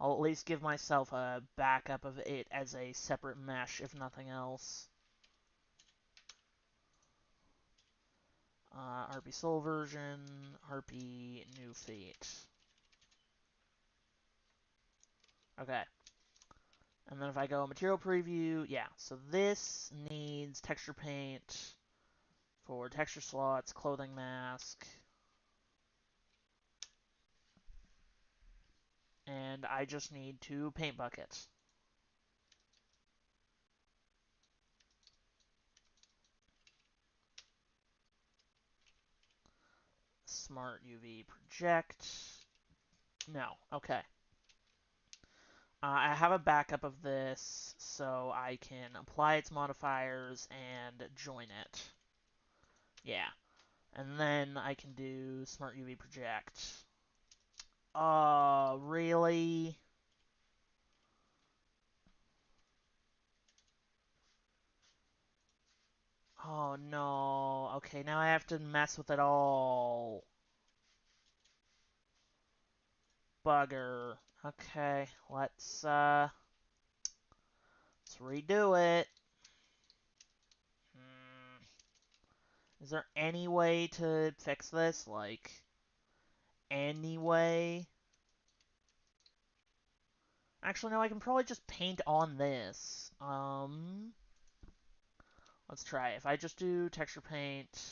I'll at least give myself a backup of it as a separate mesh, if nothing else. Harpy Soul version, Harpy new feat. Okay. And then if I go material preview, yeah, so this needs texture paint for texture slots, clothing mask, and I just need 2 paint buckets. Smart UV project. No, okay. I have a backup of this, so I can apply its modifiers and join it. Yeah. And then I can do Smart UV Project. Oh, really? Oh, no. Okay, now I have to mess with it all. Bugger. Okay, let's redo it. Is there any way to fix this? Like, any way? Actually, no, I can probably just paint on this. Let's try. If I just do texture paint,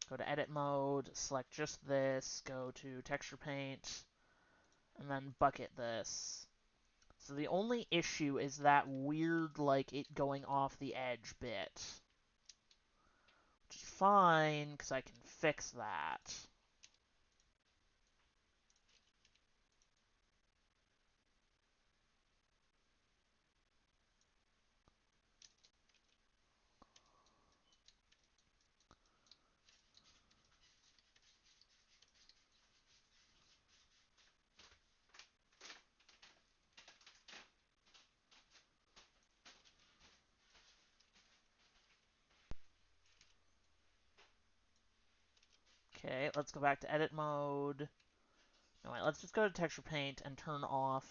go to edit mode, select just this, go to texture paint, and then bucket this. So the only issue is that weird, like, it going off the edge bit. Which is fine, because I can fix that. Okay, let's go back to edit mode. No, wait, let's just go to texture paint and turn off,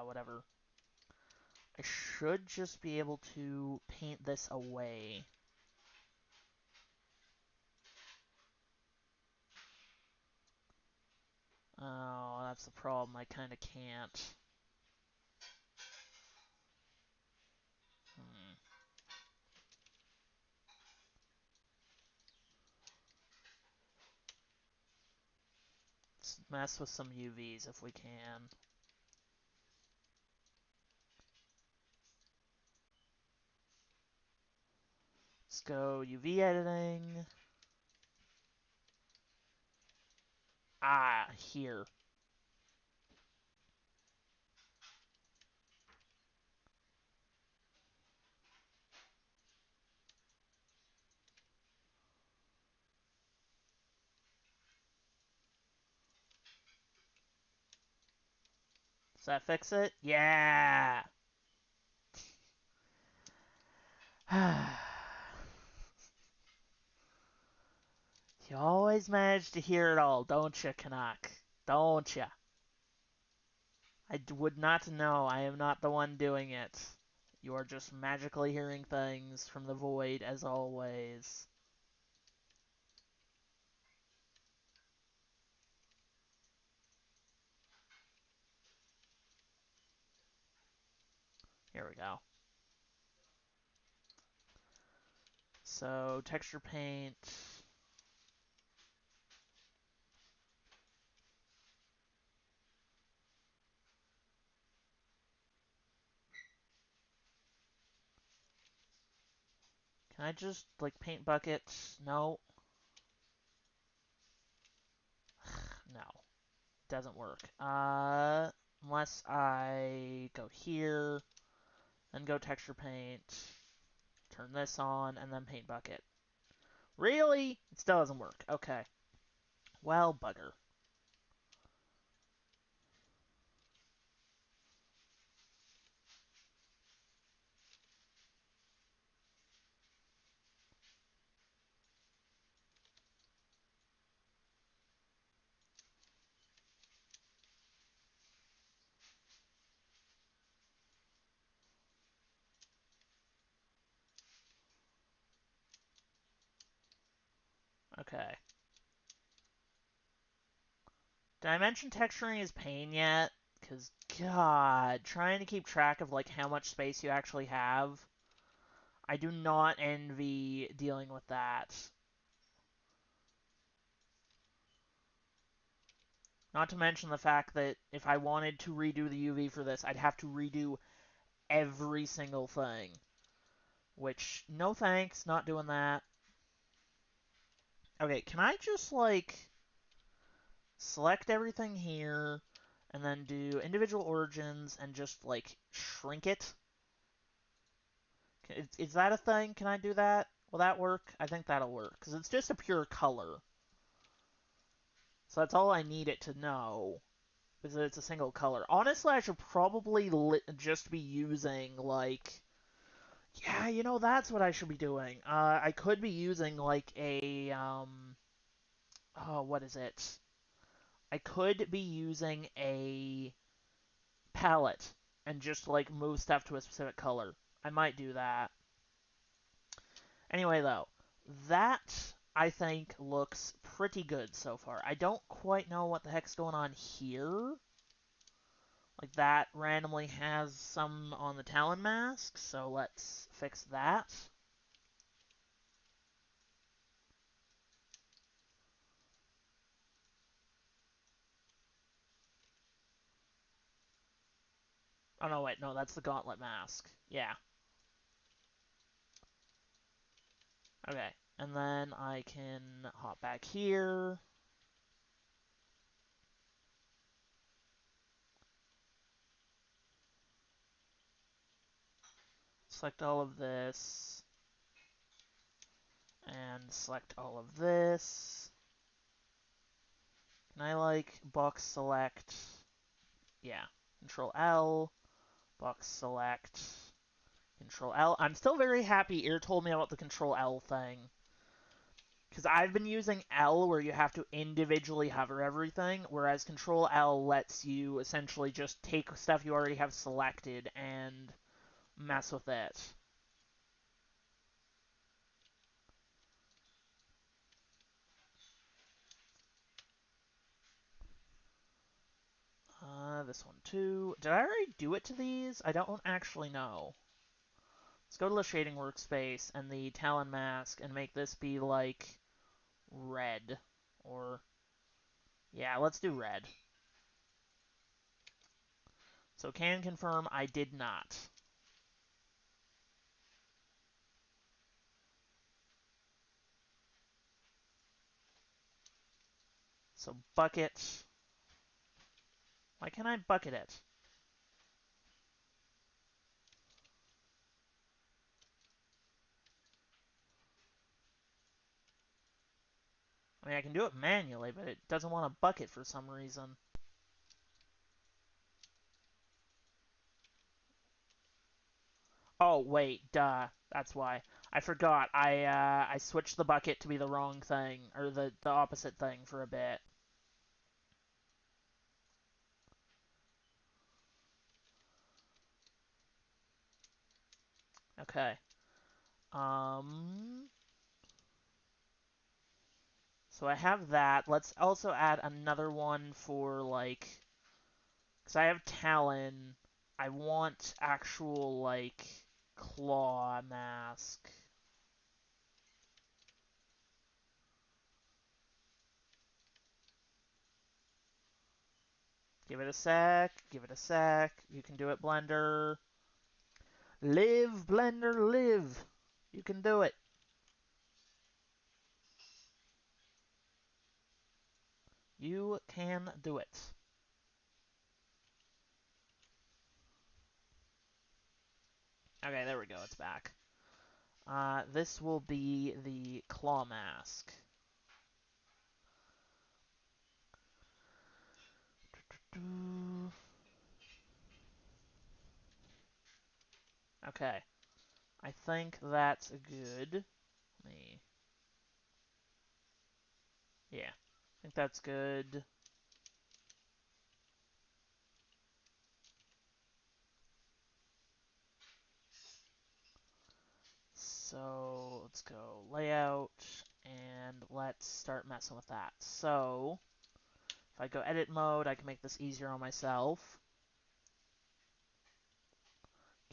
whatever. I should just be able to paint this away. Oh, that's the problem. I kind of can't. Let's mess with some UVs if we can. Let's go UV editing. Ah, here. Does that fix it? Yeah! You always manage to hear it all, don't you, Canuck? Don't you? I would not know. I am not the one doing it. You are just magically hearing things from the void, as always. Here we go. So, texture paint. Can I just, like, paint buckets? No. No. doesn't work. Unless I go here, then go texture paint, turn this on, and then paint bucket. Really? It still doesn't work. Okay. Well, bugger. Okay. Did I mention texturing is pain yet? Because, God, trying to keep track of, like, how much space you actually have, I do not envy dealing with that. Not to mention the fact that if I wanted to redo the UV for this, I'd have to redo every single thing. Which, no thanks, not doing that. Okay, can I just, like, select everything here, and then do individual origins and just, like, shrink it? Is that a thing? Can I do that? Will that work? I think that'll work, because it's just a pure color. So that's all I need it to know, is that it's a single color. Honestly, I should probably just be using, like... Yeah, you know, that's what I should be doing. I could be using, like, a, oh, what is it? I could be using a palette and just, like, move stuff to a specific color. I might do that. Anyway, though, that, I think, looks pretty good so far. I don't quite know what the heck's going on here. Like, that randomly has some on the Talon mask, so let's fix that. Oh, no, wait, no, that's the Gauntlet mask. Yeah. Okay, and then I can hop back here. Select all of this. And select all of this. Can I, like, box select? Yeah. Control L. Box select. Control L. I'm still very happy Ear told me about the Control L thing. Because I've been using L where you have to individually hover everything, whereas Control L lets you essentially just take stuff you already have selected and mess with it. This one too. Did I already do it to these? I don't actually know. Let's go to the shading workspace and the Talon mask and make this be like red. Or, yeah, let's do red. So can confirm I did not. So bucket. Why can't I bucket it? I mean, I can do it manually, but it doesn't want a bucket for some reason. Oh, wait, duh. That's why. I forgot. I switched the bucket to be the wrong thing, or the opposite thing for a bit. Okay. So I have that. Let's also add another one for, like... Because I have Talon. I want actual, like, claw mask. Give it a sec. Give it a sec. You can do it, Blender. Live, Blender, live. You can do it. You can do it. Okay, there we go. It's back. This will be the claw mask. Okay. I think that's good. Me. Yeah. I think that's good. So let's go layout and let's start messing with that. So if I go edit mode, I can make this easier on myself.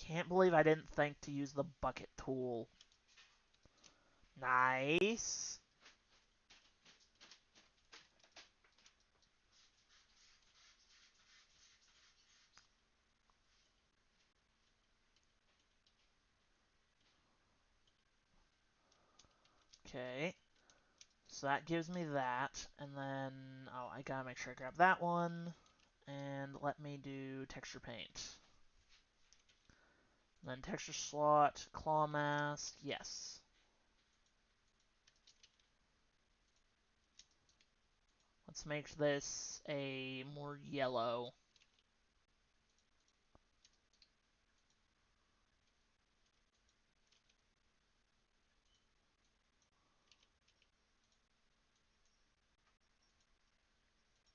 Can't believe I didn't think to use the bucket tool. Nice. Okay. So that gives me that, and then, oh, I gotta make sure I grab that one, and let me do texture paint. And then texture slot, claw mask, yes. Let's make this a more yellow.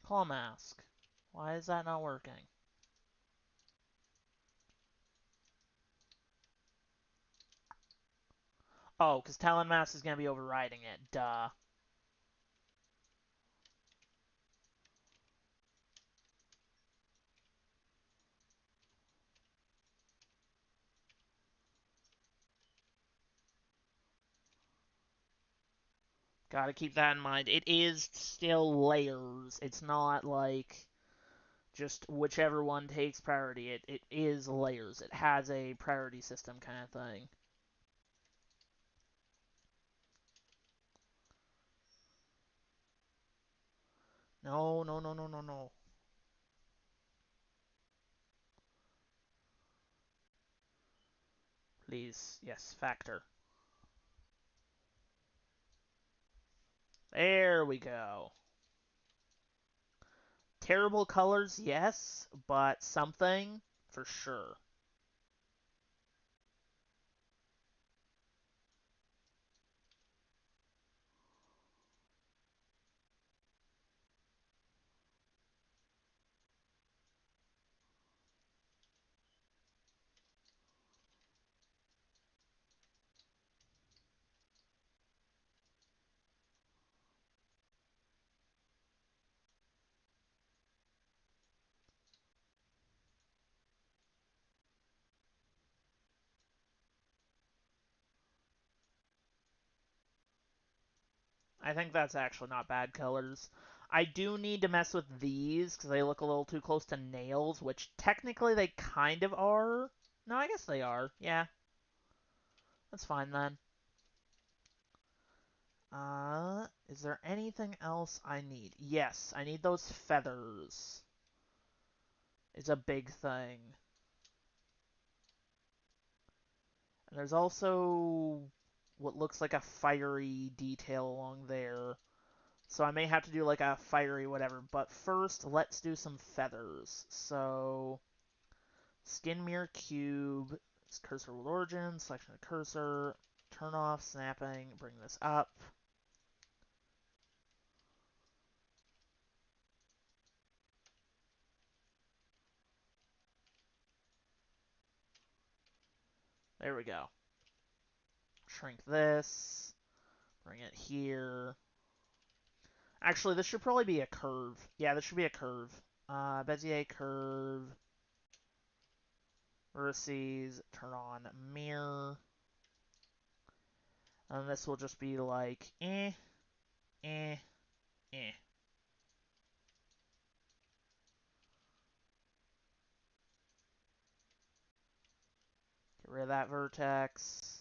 Claw mask. Why is that not working? Oh, because Talon Mask is going to be overriding it. Duh. Gotta keep that in mind. It is still layers. It's not like just whichever one takes priority. It is layers. It has a priority system kind of thing. No, no, no, no, no, no. Please. Yes, factor. There we go. Terrible colors, yes, but something for sure. I think that's actually not bad colors. I do need to mess with these because they look a little too close to nails, which technically they kind of are. No, I guess they are. Yeah, that's fine then. Is there anything else I need? Yes, I need those feathers. It's a big thing. And there's also what looks like a fiery detail along there. So I may have to do like a fiery whatever. But first, let's do some feathers. So, skin mirror cube, cursor with origin, selection of cursor, turn off, snapping, bring this up. There we go. Shrink this, bring it here. Actually, this should probably be a curve. Yeah, this should be a curve. Bezier curve, vertices, turn on mirror. And this will just be like, eh, eh. Get rid of that vertex.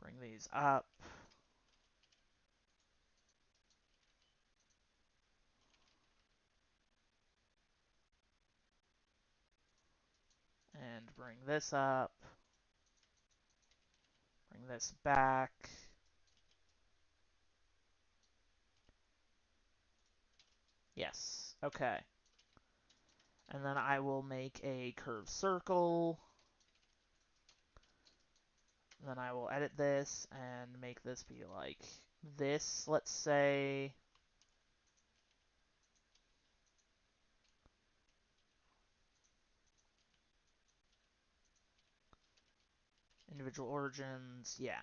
Bring these up. And bring this up. this back. Yes, okay. And then I will make a curved circle. Then I will edit this and make this be like this, let's say. Individual origins, yeah.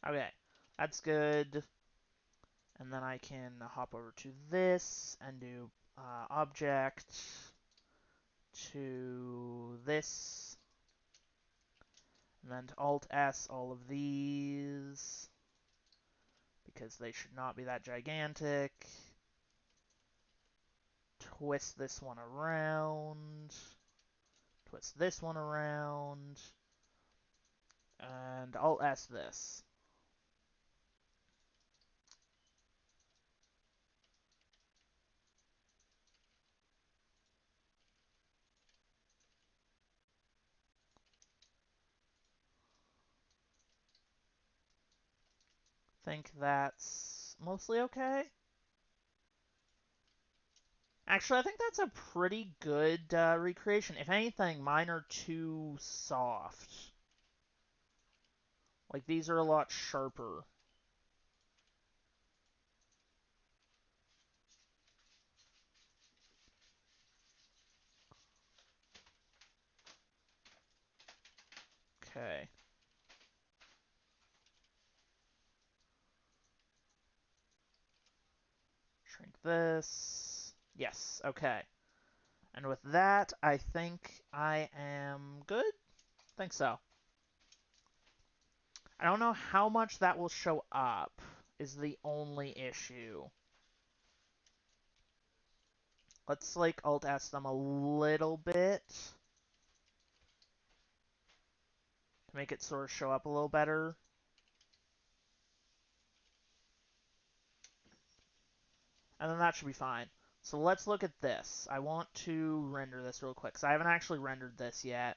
Okay, that's good. And then I can hop over to this and do object to this. And then to Alt-S all of these, because they should not be that gigantic. Twist this one around. Twist this one around. And Alt-S this. Think that's mostly okay. Actually, I think that's a pretty good recreation. If anything, mine are too soft. Like, these are a lot sharper. Okay. Shrink this. Yes, okay. And with that, I think I am good. Think so. I don't know how much that will show up, is the only issue. Let's, like, Alt-S them a little bit to make it sort of show up a little better. And then that should be fine. So let's look at this. I want to render this real quick, because I haven't actually rendered this yet.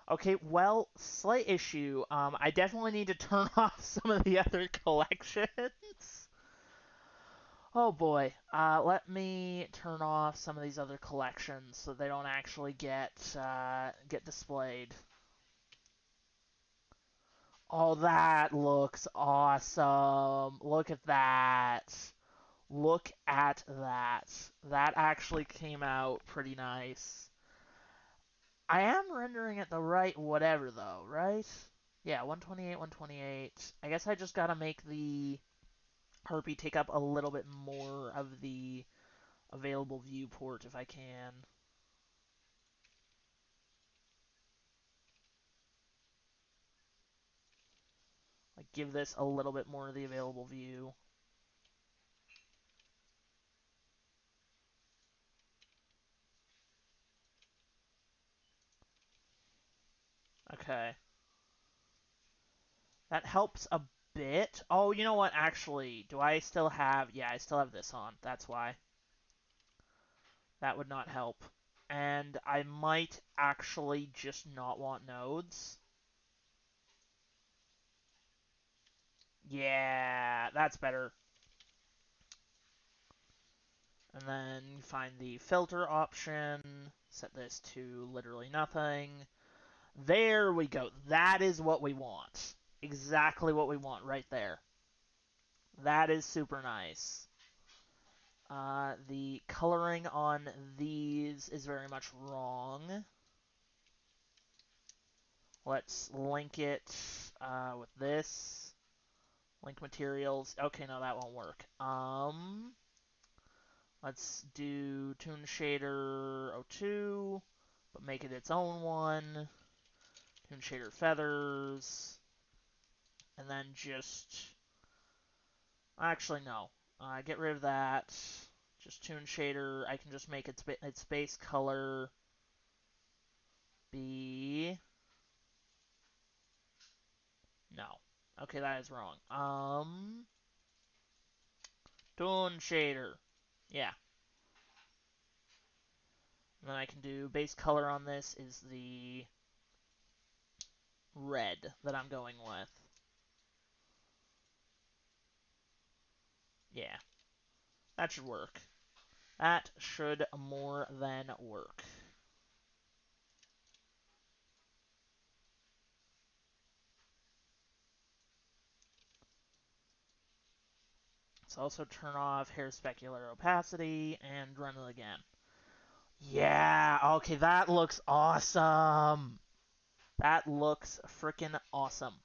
Okay, well, slight issue. I definitely need to turn off some of the other collections. Oh boy. Let me turn off some of these other collections so they don't actually get displayed. Oh, that looks awesome. Look at that. Look at that. That actually came out pretty nice. I am rendering it the right whatever, though, right? Yeah, 128, 128. I guess I just gotta make the Harpy take up a little bit more of the available viewport if I can. Like, give this a little bit more of the available view. Okay. That helps a bit. Oh, you know what, actually, do I still have... Yeah, I still have this on. That's why. That would not help. And I might actually just not want nodes. Yeah, that's better. And then find the filter option. Set this to literally nothing. There we go. That is what we want. Exactly what we want right there. That is super nice. The coloring on these is very much wrong. Let's link it with this. Link materials. Okay, no, that won't work. Let's do Toon Shader 02, but make it its own one. Toon Shader Feathers. And then just... Actually, no. Get rid of that. Just Toon Shader. I can just make its base color be... No. Okay, that is wrong. Tone shader. Yeah. And then I can do base color on this is the red that I'm going with. Yeah. That should work. That should more than work. Let's also turn off hair specular opacity and run it again. Yeah, okay, that looks awesome. That looks freaking awesome.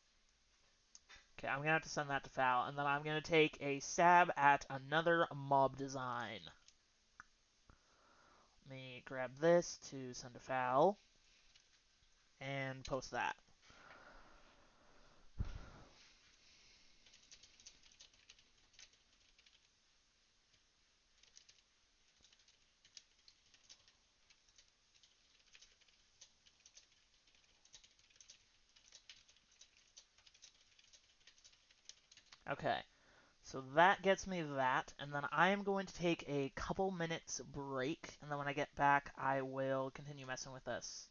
Okay, I'm gonna have to send that to Fal, and then I'm gonna take a stab at another mob design. Let me grab this to send to Fal, and post that. Okay, so that gets me that, and then I am going to take a couple minutes break, and then when I get back, I will continue messing with this.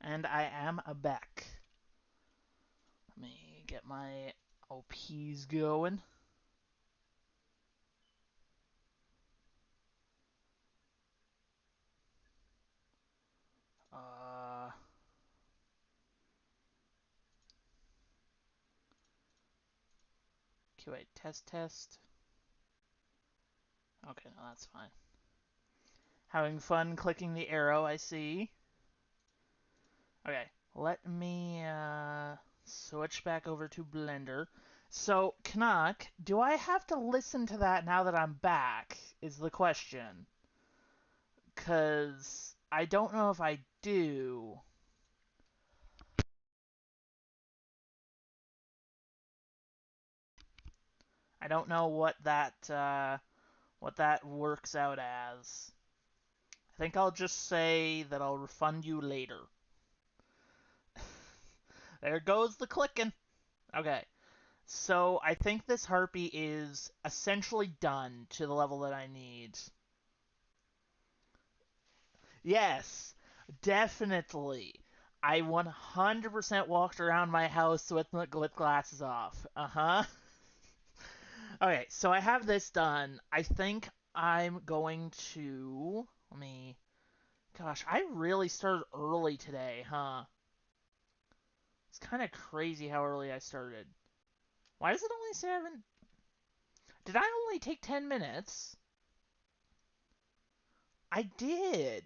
And I am back. Let me get my OPs going. QA test. Okay, no, that's fine. Having fun clicking the arrow, I see. Okay, let me switch back over to Blender. So, Canuck, do I have to listen to that now that I'm back, is the question. Because I don't know if I do. I don't know what that works out as. I think I'll just say that I'll refund you later. There goes the clicking. Okay. So I think this Harpy is essentially done to the level that I need. Yes, definitely. I 100% walked around my house with glasses off. Uh-huh. Okay, so I have this done. I think I'm going to... Let me... Gosh, I really started early today, huh? It's kind of crazy how early I started. Why does it only say I haven't... Did I only take 10 minutes? I did.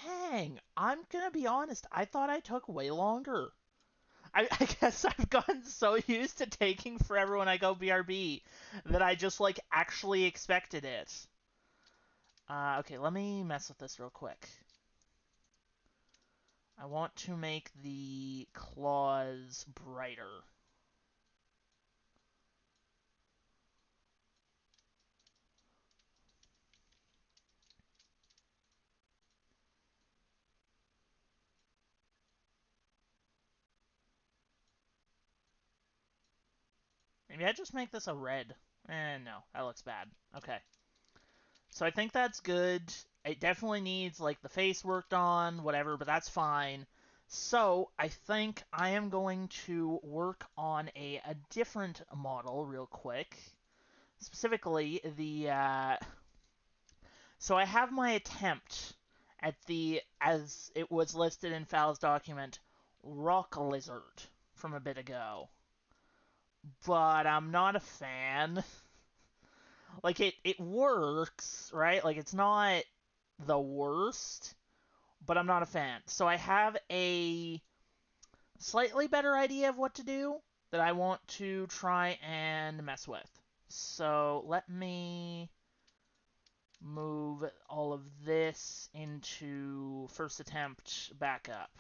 Dang, I'm gonna be honest. I thought I took way longer. I guess I've gotten so used to taking forever when I go BRB that I just, like, actually expected it. Okay, let me mess with this real quick. I want to make the claws brighter. Maybe I just make this a red. No, that looks bad. Okay. So I think that's good. It definitely needs, like, the face worked on, whatever, but that's fine. So I think I am going to work on a different model real quick. Specifically, so I have my attempt at the, as it was listed in Fal's document, rock lizard from a bit ago. But I'm not a fan. Like, it works, right? Like, it's not the worst, but I'm not a fan. So I have a slightly better idea of what to do that I want to try and mess with. So let me move all of this into first attempt backup.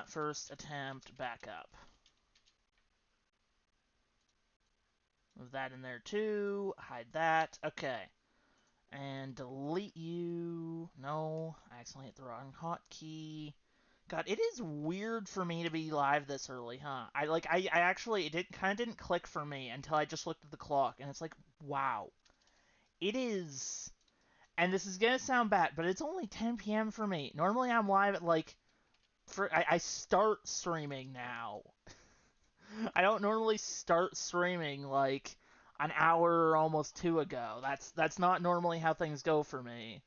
First attempt backup. Move that in there too. Hide that. Okay. And delete you. No, I accidentally hit the wrong hotkey. God, it is weird for me to be live this early, huh? I actually, it kind of didn't click for me until I just looked at the clock, and it's like, wow. It is, and this is gonna sound bad, but it's only 10 p.m. for me. Normally I'm live at, like, I start streaming now. I don't normally start streaming, like, an hour or almost two ago. That's not normally how things go for me.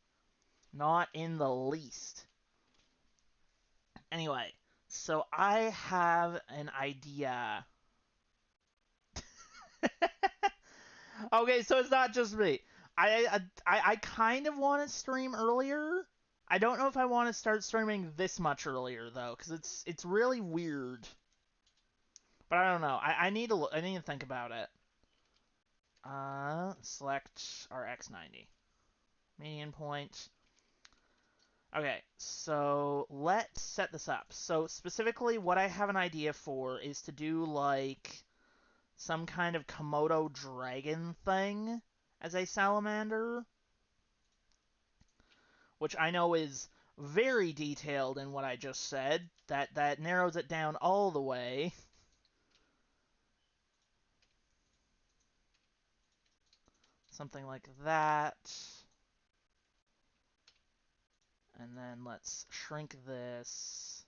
Not in the least. Anyway, so I have an idea. Okay, so it's not just me. I kind of want to stream earlier. I don't know if I want to start streaming this much earlier though, because it's really weird. But I don't know. I need to think about it. Select our X90 median point. Okay, so let's set this up. So specifically, what I have an idea for is to do, like, some kind of Komodo dragon thing as a salamander, which I know is very detailed in what I just said. That narrows it down all the way. Something like that. And then let's shrink this.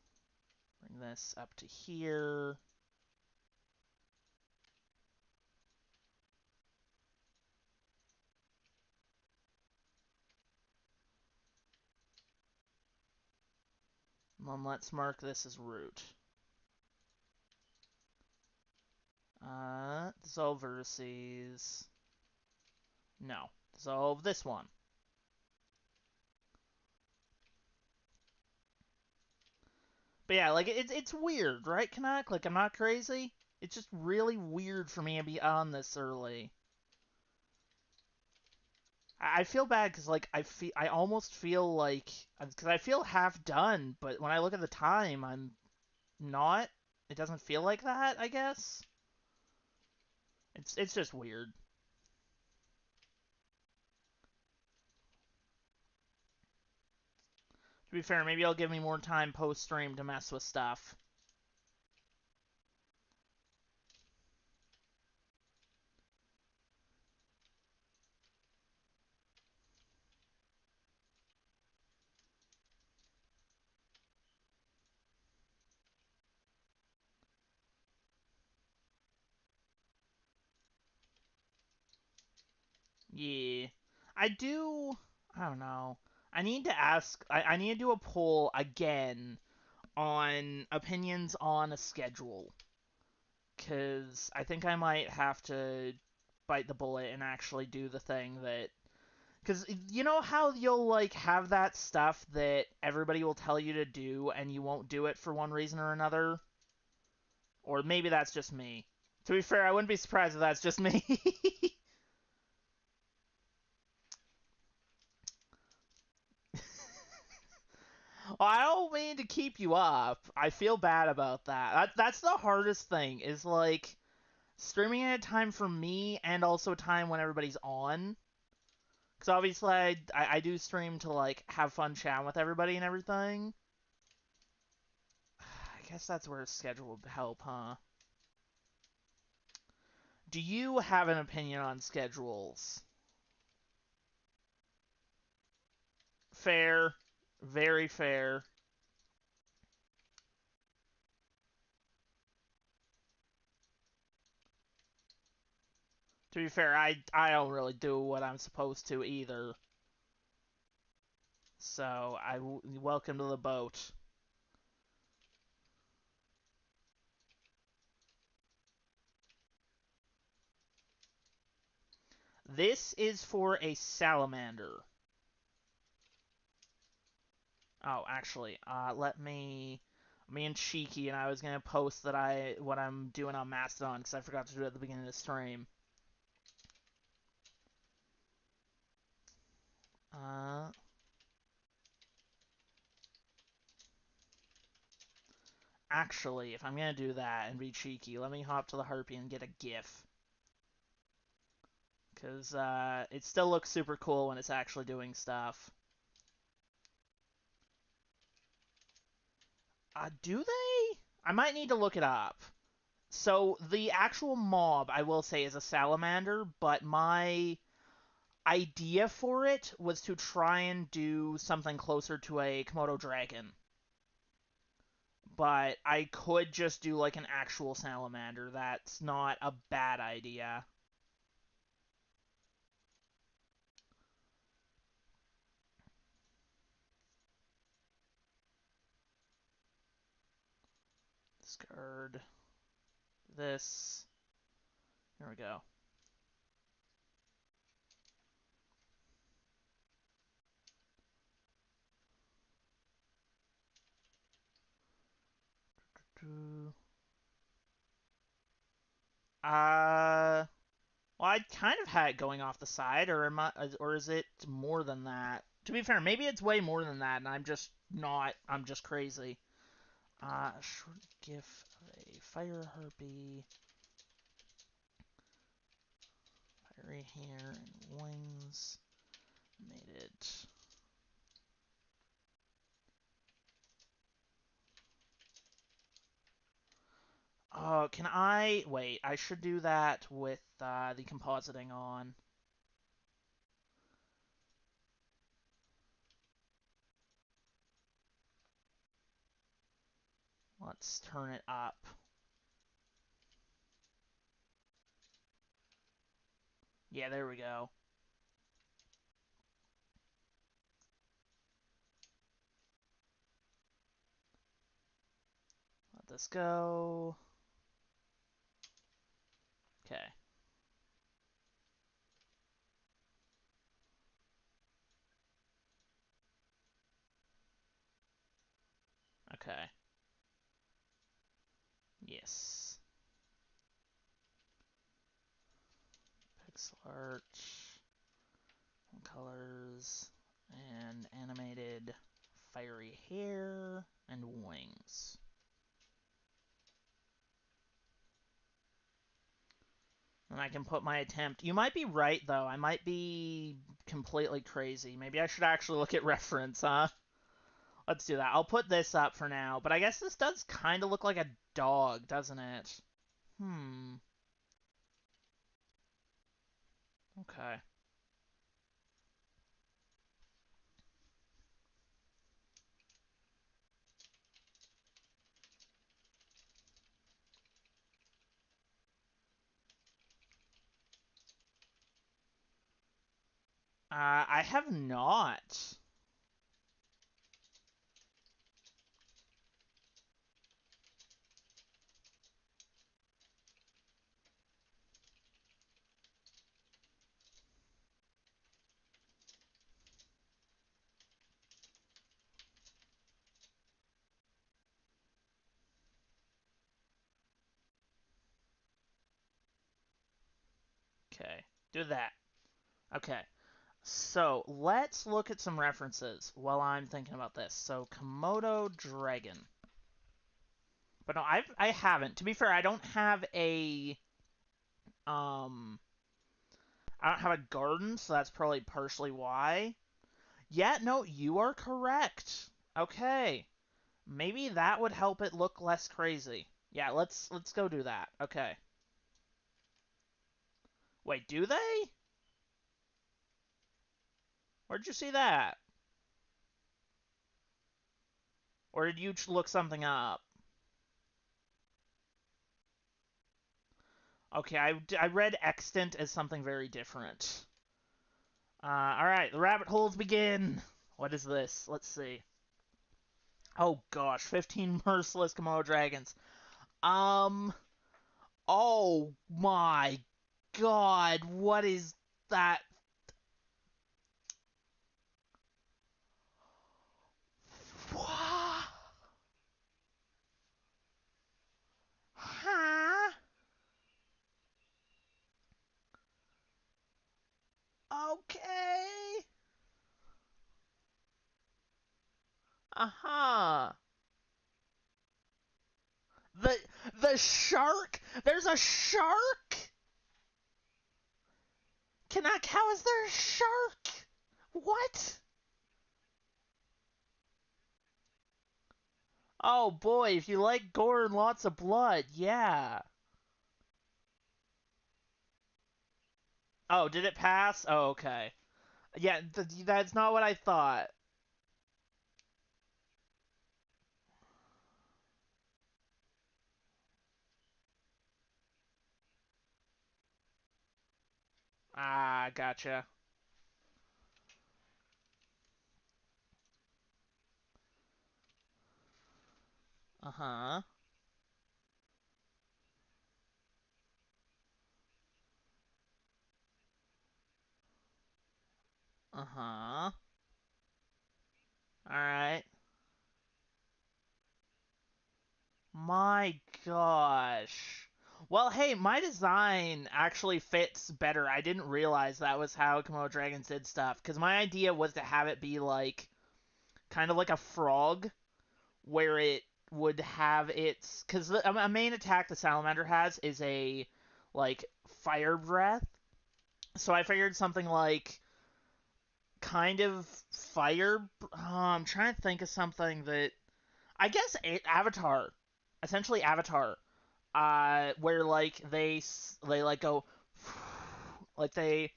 Bring this up to here. And then let's mark this as root. Dissolve vertices. No. Dissolve this one. But yeah, like, it's weird, right, Canuck? Like, I'm not crazy? It's just really weird for me to be on this early. I feel bad because, like, I almost feel like, because I feel half done, but when I look at the time, I'm not. It doesn't feel like that, I guess. It's just weird. To be fair, maybe I'll give me more time post-stream to mess with stuff. Yeah. I don't know. I need to ask, I need to do a poll again on opinions on a schedule. Because I think I might have to bite the bullet and actually do the thing that... Because you know how you'll, like, have that stuff that everybody will tell you to do and you won't do it for one reason or another? Or maybe that's just me. To be fair, I wouldn't be surprised if that's just me. Well, I don't mean to keep you up. I feel bad about That's the hardest thing, is, like, streaming at a time for me and also a time when everybody's on. Because obviously I do stream to, like, have fun chatting with everybody and everything. I guess that's where a schedule would help, huh? Do you have an opinion on schedules? Fair. Very fair. To be fair, I don't really do what I'm supposed to either. So, welcome to the boat. This is for a salamander. Oh, actually, I'm being cheeky, and I was gonna post that what I'm doing on Mastodon because I forgot to do it at the beginning of the stream. Actually, if I'm gonna do that and be cheeky, let me hop to the Harpy and get a GIF. Because it still looks super cool when it's actually doing stuff. Do they? I might need to look it up. So, the actual mob, I will say, is a salamander, but my idea for it was to try and do something closer to a Komodo dragon. But I could just do, like, an actual salamander. That's not a bad idea. Discard this. Here we go. Well, I kind of had it going off the side, or is it more than that? To be fair, maybe it's way more than that, and I'm just not. I'm just crazy. Short GIF of a Fire Harpy, fiery hair and wings. Made it. Oh, can I wait? I should do that with the compositing on. Let's turn it up. Yeah, there we go. Let this go. Okay. Okay. Yes. Pixel art, colors, and animated fiery hair and wings. And I can put my attempt. You might be right, though. I might be completely crazy. Maybe I should actually look at reference, huh? Let's do that. I'll put this up for now. But I guess this does kind of look like a dog, doesn't it? Okay. I have not. Okay. Do that. Okay. So, let's look at some references while I'm thinking about this. So, Komodo dragon. But no, I haven't. To be fair, I don't have a um I don't have a garden, so that's probably partially why. Yeah, no, you are correct. Okay. Maybe that would help it look less crazy. Yeah, let's go do that. Okay. Wait, do they? Where'd you see that? Or did you look something up? Okay, I read extant as something very different. Alright, the rabbit holes begin. What is this? Let's see. Oh gosh, 15 merciless Komodo dragons. Um, oh my god, what is that? What? Huh? Okay. Uh-huh. The the shark? There's a shark? How is there a shark? What? Oh boy, if you like gore and lots of blood, yeah. Oh, did it pass? Oh, okay. Yeah, that's not what I thought. Ah, gotcha. Uh-huh. Uh-huh. Alright. My gosh. Well, hey, my design actually fits better. I didn't realize that was how Komodo Dragons did stuff. Because my idea was to have it be like, kind of like a frog, where it would have its... Because a main attack the Salamander has is a, like, fire breath. So I figured something like kind of fire. I'm trying to think of something that I guess Avatar, essentially Avatar, where like they like go like they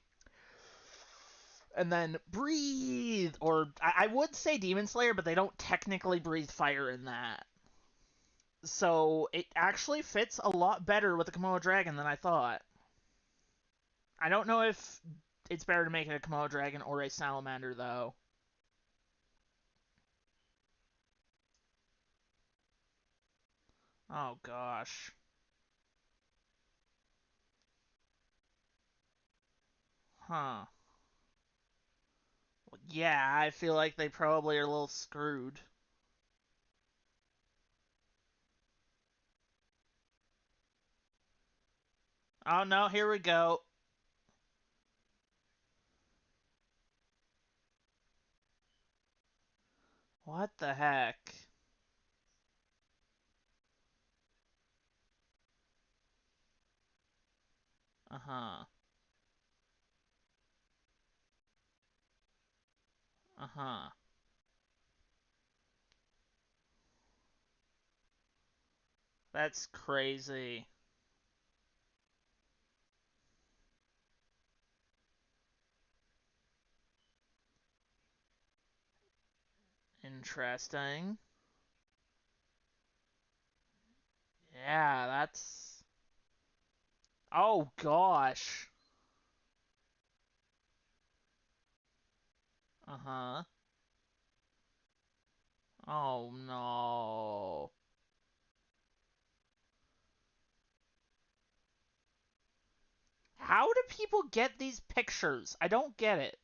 and then breathe, or I would say Demon Slayer, but they don't technically breathe fire in that. So it actually fits a lot better with the Komodo dragon than I thought. I don't know if it's better to make it a Komodo dragon or a salamander, though. Oh, gosh. Huh. Yeah, I feel like they probably are a little screwed. Oh, no, here we go. What the heck? Uh-huh. Uh-huh. That's crazy. Interesting. Yeah, that's... Oh, gosh. Uh-huh. Oh, no. How do people get these pictures? I don't get it.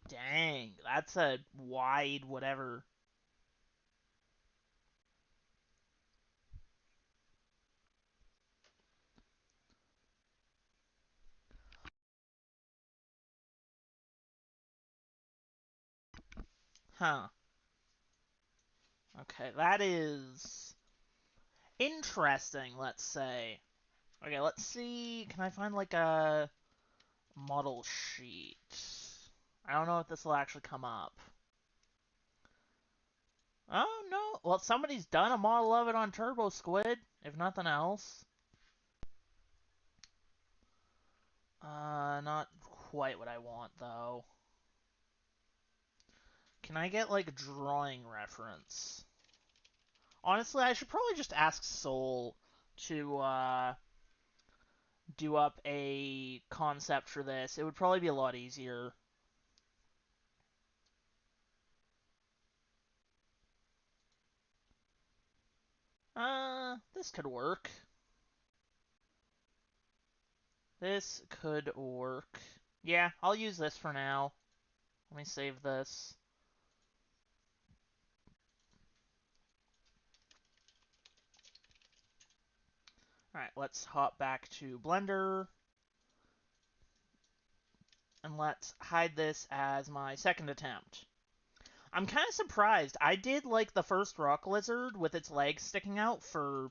Dang, that's a wide whatever. Huh. Okay, that is interesting, let's say. Okay, let's see. Can I find like a model sheet? I don't know if this will actually come up. Oh, no. Well, somebody's done a model of it on Turbo Squid, if nothing else. Not quite what I want, though. Can I get, like, drawing reference? Honestly, I should probably just ask Soul to, do up a concept for this. It would probably be a lot easier. This could work. This could work. Yeah, I'll use this for now. Let me save this. Alright, let's hop back to Blender. And let's hide this as my second attempt. I'm kind of surprised. I did, like, the first rock lizard with its legs sticking out for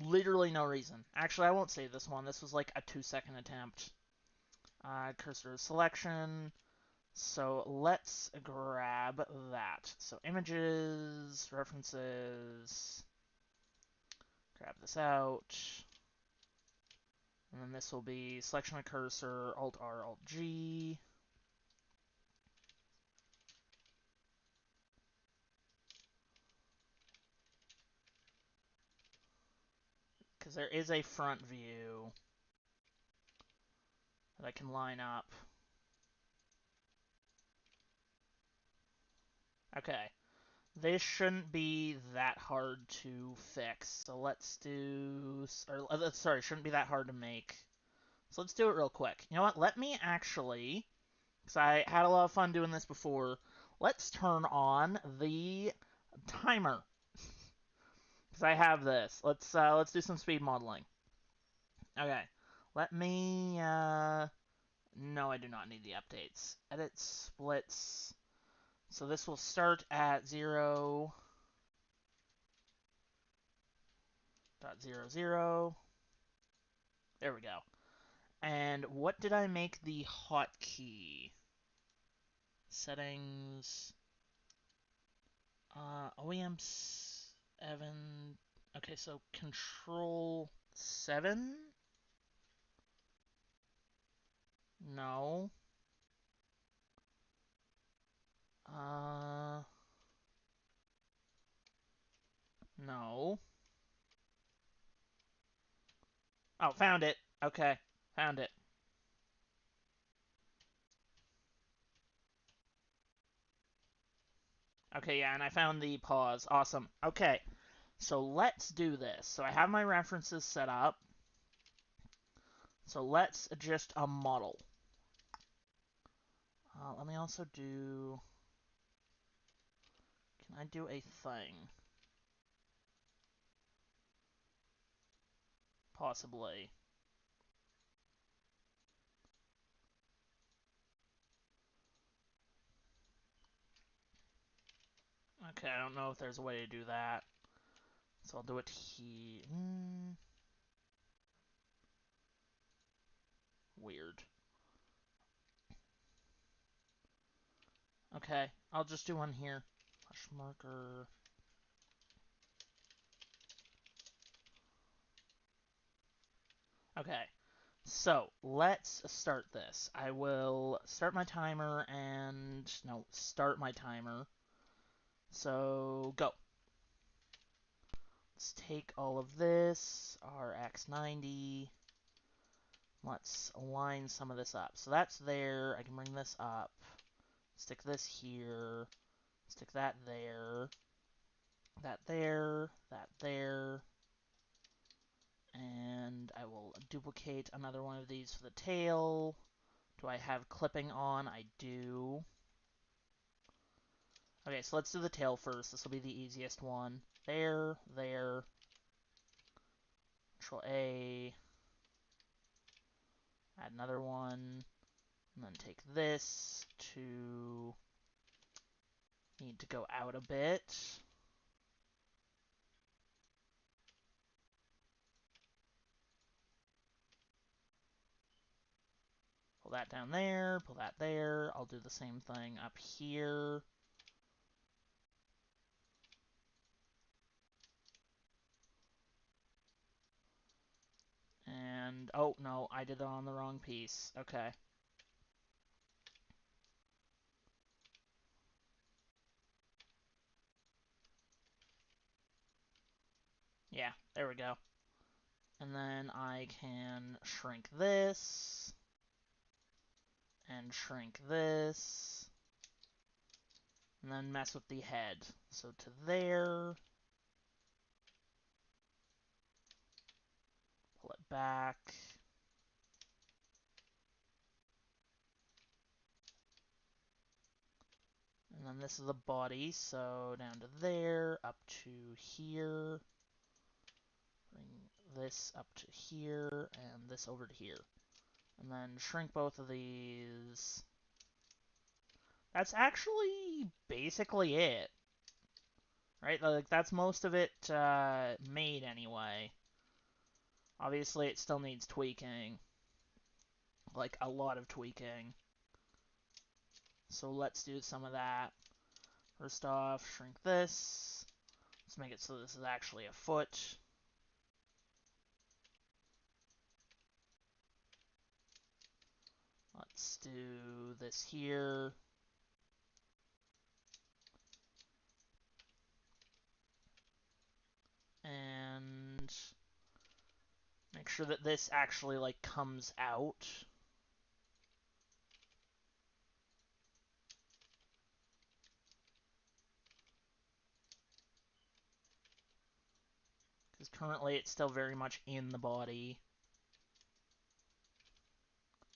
literally no reason. Actually, I won't save this one. This was, like, a 2-second attempt. Cursor selection. So let's grab that. So images, references, grab this out. And then this will be selection of cursor, Alt-R, Alt-G. Because there is a front view that I can line up. Okay. This shouldn't be that hard to fix. So let's do... Or, sorry, shouldn't be that hard to make. So let's do it real quick. You know what? Let me actually... Because I had a lot of fun doing this before. Let's turn on the timer. Because I have this. Let's do some speed modeling. Okay. Let me... No, I do not need the updates. Edit splits. So this will start at 0.00. There we go. And what did I make the hotkey? Settings. OEM 7. Okay, so control 7? No. No. Oh, found it. Okay, found it. Okay, yeah, and I found the pause. Awesome. Okay, so let's do this. So I have my references set up. So let's just a model. Let me also do... Can I do a thing? Possibly. Okay, I don't know if there's a way to do that. So I'll do it here. Weird. Okay, I'll just do one here. Flash marker. Okay, so let's start this. I will start my timer and... No, start my timer. So, go. Let's take all of this, RX90. Let's align some of this up. So that's there. I can bring this up. Stick this here. Stick that there. That there. That there. And I will duplicate another one of these for the tail. Do I have clipping on? I do. Okay, so let's do the tail first. This will be the easiest one. There, there. Control A. Add another one. And then take this to... Need to go out a bit. Pull that down there, pull that there. I'll do the same thing up here. And, oh, no, I did it on the wrong piece. Okay. Yeah, there we go. And then I can shrink this. And shrink this. And then mess with the head. So to there. Pull it back. And then this is the body, so down to there, up to here. Bring this up to here, and this over to here. And then shrink both of these. That's actually basically it. Right? Like, that's most of it made anyway. Obviously, it still needs tweaking. Like, a lot of tweaking. So let's do some of that. First off, shrink this. Let's make it so this is actually a foot. Let's do this here. And make sure that this actually, like, comes out. Because currently it's still very much in the body.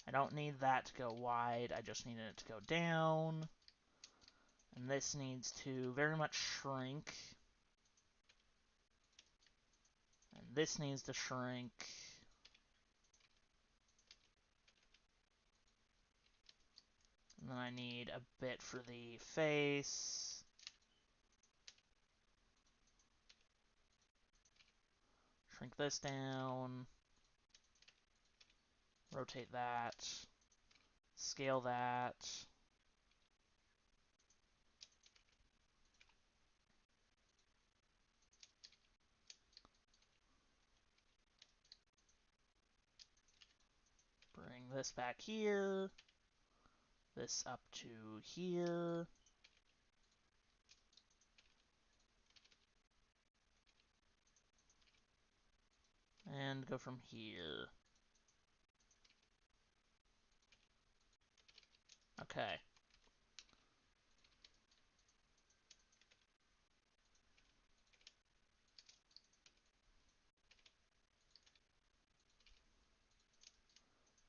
I don't need that to go wide, I just need it to go down. And this needs to very much shrink. And this needs to shrink. And then I need a bit for the face. Shrink this down. Rotate that. Scale that. this back here. This up to here. And go from here. Okay.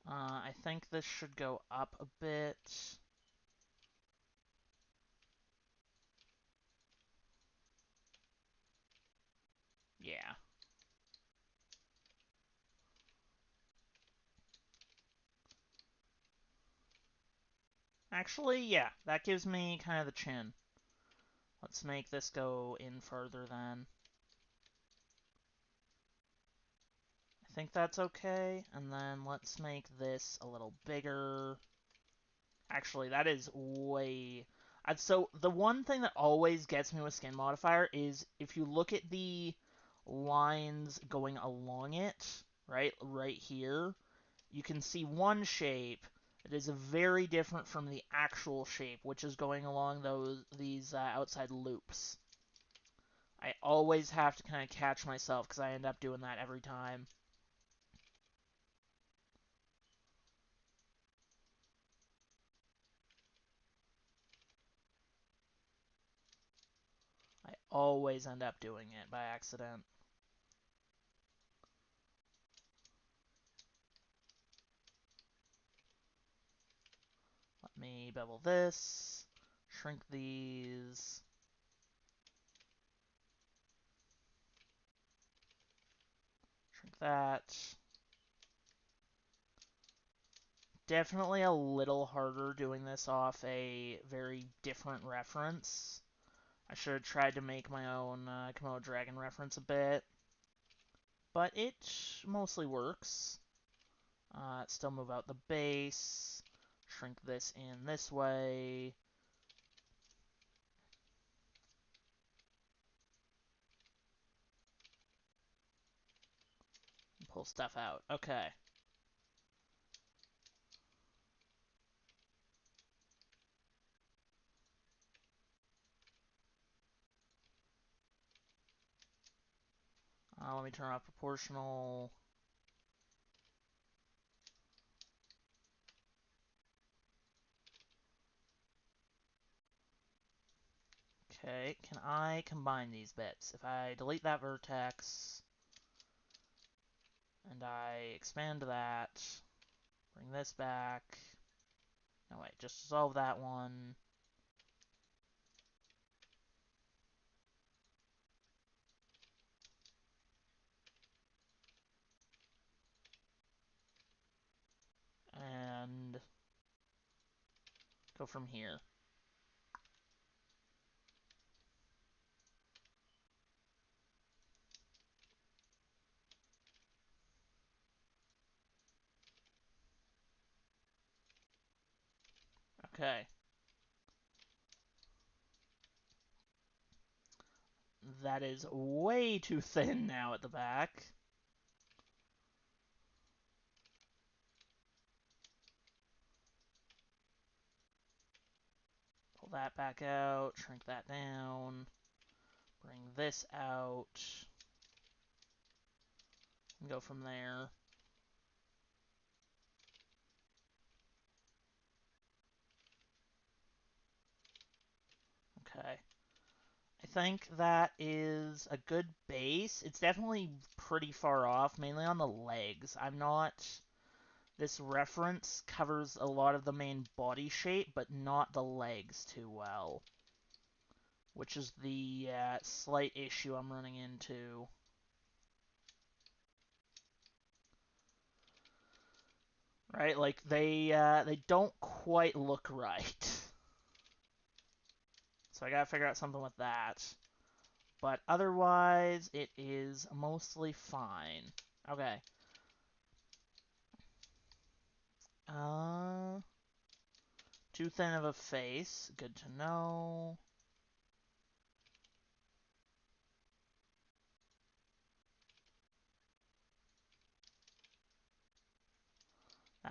I think this should go up a bit. Yeah. Actually, yeah, that gives me kind of the chin. Let's make this go in further then. I think that's okay. And then let's make this a little bigger. Actually, that is way... So the one thing that always gets me with skin modifier is if you look at the lines going along it, right here, you can see one shape that is very different from the actual shape, which is going along these outside loops. I always have to kind of catch myself because I end up doing that every time. I always end up doing it by accident. Let me bevel this, shrink these. Shrink that. Definitely a little harder doing this off a very different reference. I should have tried to make my own Komodo Dragon reference a bit. But it mostly works. Still move out the base. Shrink this in this way. Pull stuff out. Okay. Let me turn off proportional. Okay, can I combine these bits? If I delete that vertex, and I expand that, bring this back. No, wait, just dissolve that one. And go from here. Okay. That is way too thin now at the back. Pull that back out, shrink that down, bring this out, and go from there. Okay. I think that is a good base. It's definitely pretty far off, mainly on the legs. I'm not... This reference covers a lot of the main body shape, but not the legs too well. Which is the slight issue I'm running into. Right? Like, they don't quite look right. So I gotta figure out something with that. But otherwise, it is mostly fine. Okay. Too thin of a face. Good to know.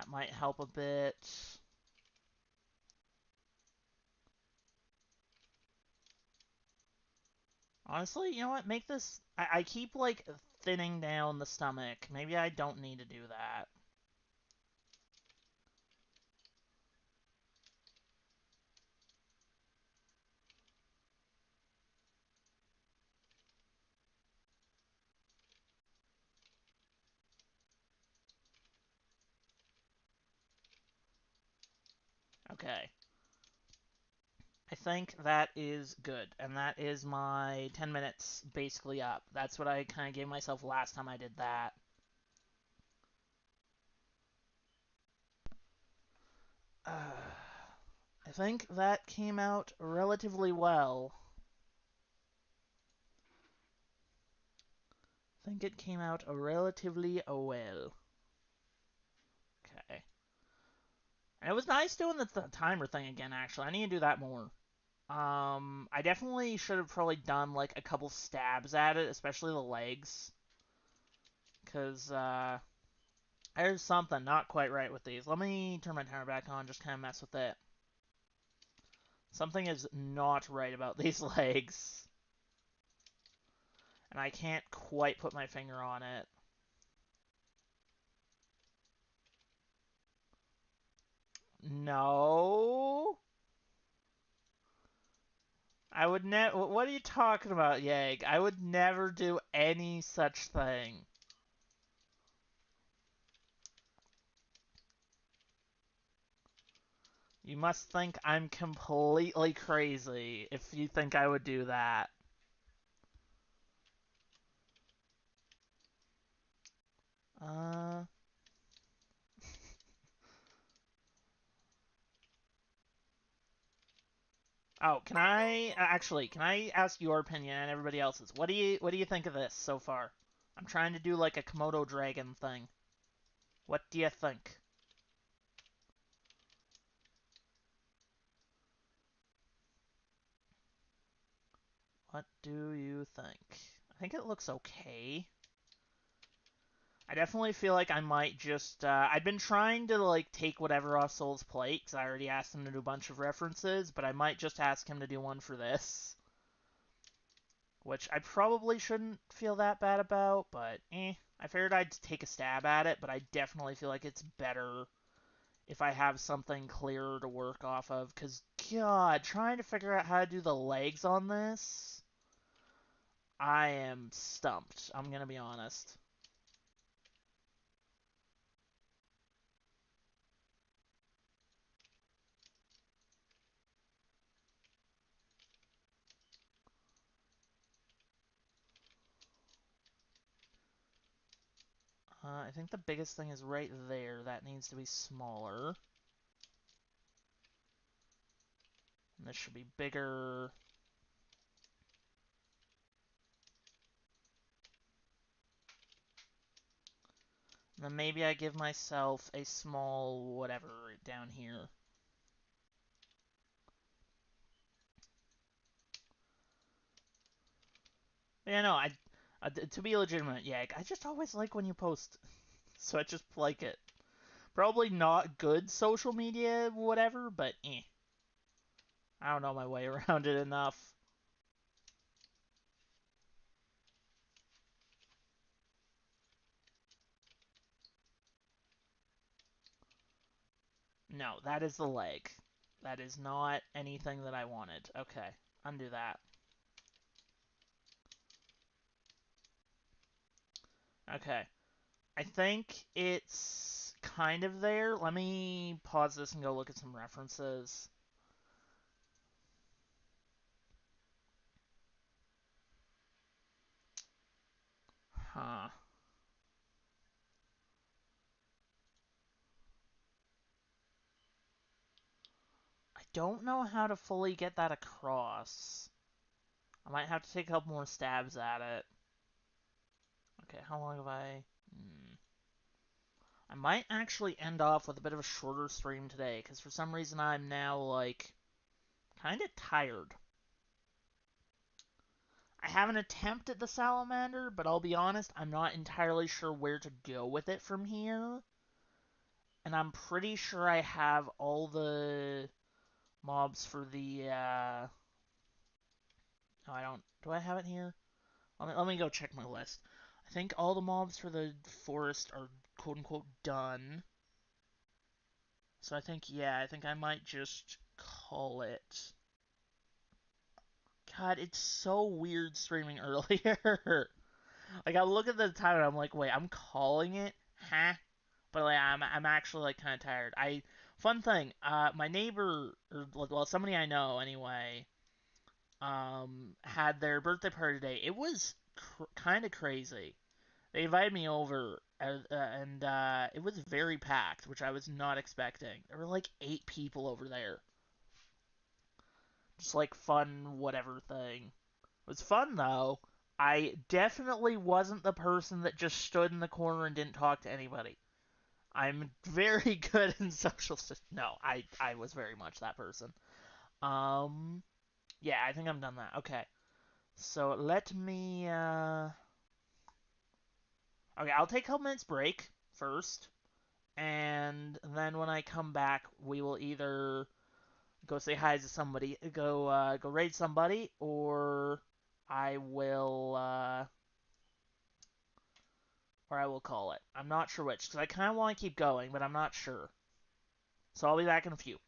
That might help a bit. Honestly, you know what? Make this... I keep, like, thinning down the stomach. Maybe I don't need to do that. Okay. I think that is good. And that is my 10 minutes basically up. That's what I kind of gave myself last time I did that. I think that came out relatively well. I think it came out relatively well. Okay. And it was nice doing the timer thing again, actually. I need to do that more. I definitely should have probably done, like, a couple stabs at it, especially the legs. Because, there's something not quite right with these. Let me turn my timer back on, just kind of mess with it. Something is not right about these legs. And I can't quite put my finger on it. No. I would never... What are you talking about, Yag? I would never do any such thing. You must think I'm completely crazy if you think I would do that. Uh... Oh, can I ask your opinion and everybody else's? What do you think of this so far? I'm trying to do like a Komodo dragon thing. What do you think? What do you think? I think it looks okay. I definitely feel like I might just, I've been trying to, like, take whatever off Soul's plate, because I already asked him to do a bunch of references, but I might just ask him to do one for this. Which I probably shouldn't feel that bad about, but I figured I'd take a stab at it, but I definitely feel like it's better if I have something clearer to work off of, because, God, trying to figure out how to do the legs on this, I am stumped, I'm gonna be honest. I think the biggest thing is right there. That needs to be smaller. And this should be bigger. And then maybe I give myself a small whatever down here. But yeah, no, to be legitimate, yeah, I just always like when you post. So I just like it. Probably not good social media, whatever, but I don't know my way around it enough. No, that is the leg. That is not anything that I wanted. Okay, undo that. Okay. I think it's kind of there. Let me pause this and go look at some references. Huh. I don't know how to fully get that across. I might have to take a couple more stabs at it. Okay, how long have I... I might actually end off with a bit of a shorter stream today, because for some reason I'm now, like, kind of tired. I have an attempt at the salamander, but I'll be honest, I'm not entirely sure where to go with it from here. And I'm pretty sure I have all the mobs for the, no, I don't. Do I have it here? Let me go check my list. I think all the mobs for the forest are quote-unquote done. So I think, yeah, I think I might just call it. God, it's so weird streaming earlier. Like, I look at the time and I'm like, wait, I'm calling it? Huh? But like, I'm actually like kind of tired. Fun thing, my neighbor, or well, somebody I know anyway, had their birthday party today. It was kind of crazy. They invited me over, and it was very packed, which I was not expecting. There were like 8 people over there. Just like fun, whatever thing. It was fun though. I definitely wasn't the person that just stood in the corner and didn't talk to anybody. I'm very good in social. No, I was very much that person. Um, yeah, I think I'm done that. Okay, so let me. Okay, I'll take a couple minutes break first, and then when I come back, we will either go say hi to somebody, go raid somebody, or I will call it. I'm not sure which, because I kind of want to keep going, but I'm not sure. So I'll be back in a few.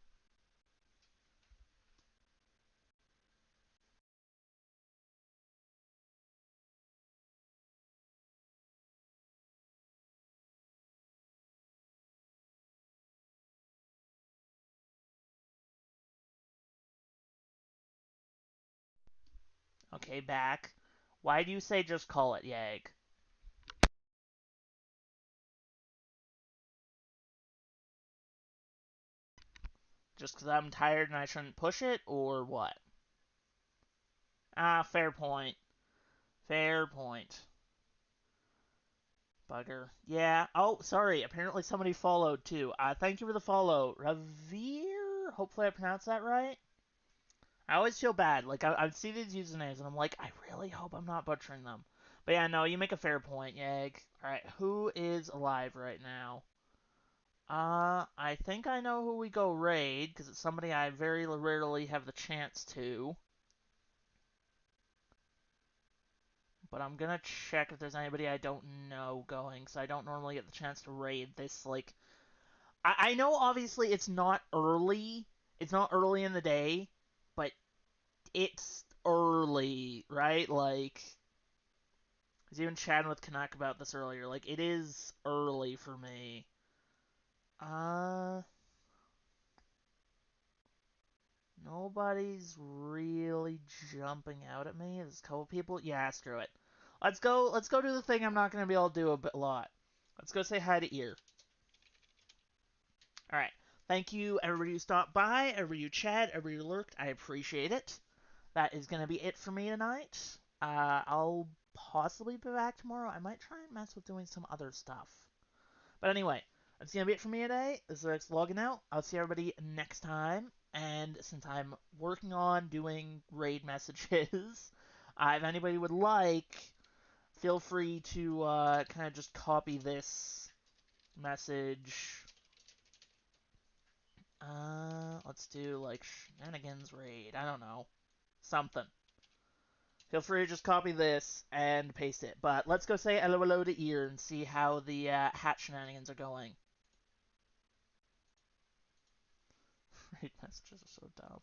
Okay, back. Why do you say just call it, Yag? Just because I'm tired and I shouldn't push it, or what? Ah, fair point. Fair point. Bugger. Yeah. Oh, sorry. Apparently somebody followed too. Thank you for the follow, Revere. Hopefully I pronounced that right. I always feel bad. Like I see these usernames and I'm like, I really hope I'm not butchering them. But yeah, no, you make a fair point, Yag. All right, who is alive right now? I think I know who we go raid because it's somebody I very rarely have the chance to. But I'm gonna check if there's anybody I don't know going, so I don't normally get the chance to raid this, like... I know, obviously, it's not early. It's not early in the day, but it's early, right? Like, I was even chatting with Kanak about this earlier. Like, it is early for me. Uh... Nobody's really jumping out at me. There's a couple people. Yeah, screw it. Let's go. Let's go do the thing I'm not gonna be able to do a lot. Let's go say hi to Ear. All right. Thank you, everybody who stopped by, everybody who chat, everybody who lurked. I appreciate it. That is gonna be it for me tonight. I'll possibly be back tomorrow. I might try and mess with doing some other stuff. But anyway, that's gonna be it for me today. This is Rex logging out. I'll see everybody next time. And since I'm working on doing raid messages, if anybody would like, feel free to kind of just copy this message. Let's do like Shenanigans raid. I don't know. Something. Feel free to just copy this and paste it. But let's go say hello to Ear and see how the hat shenanigans are going. Raid messages are so dumb.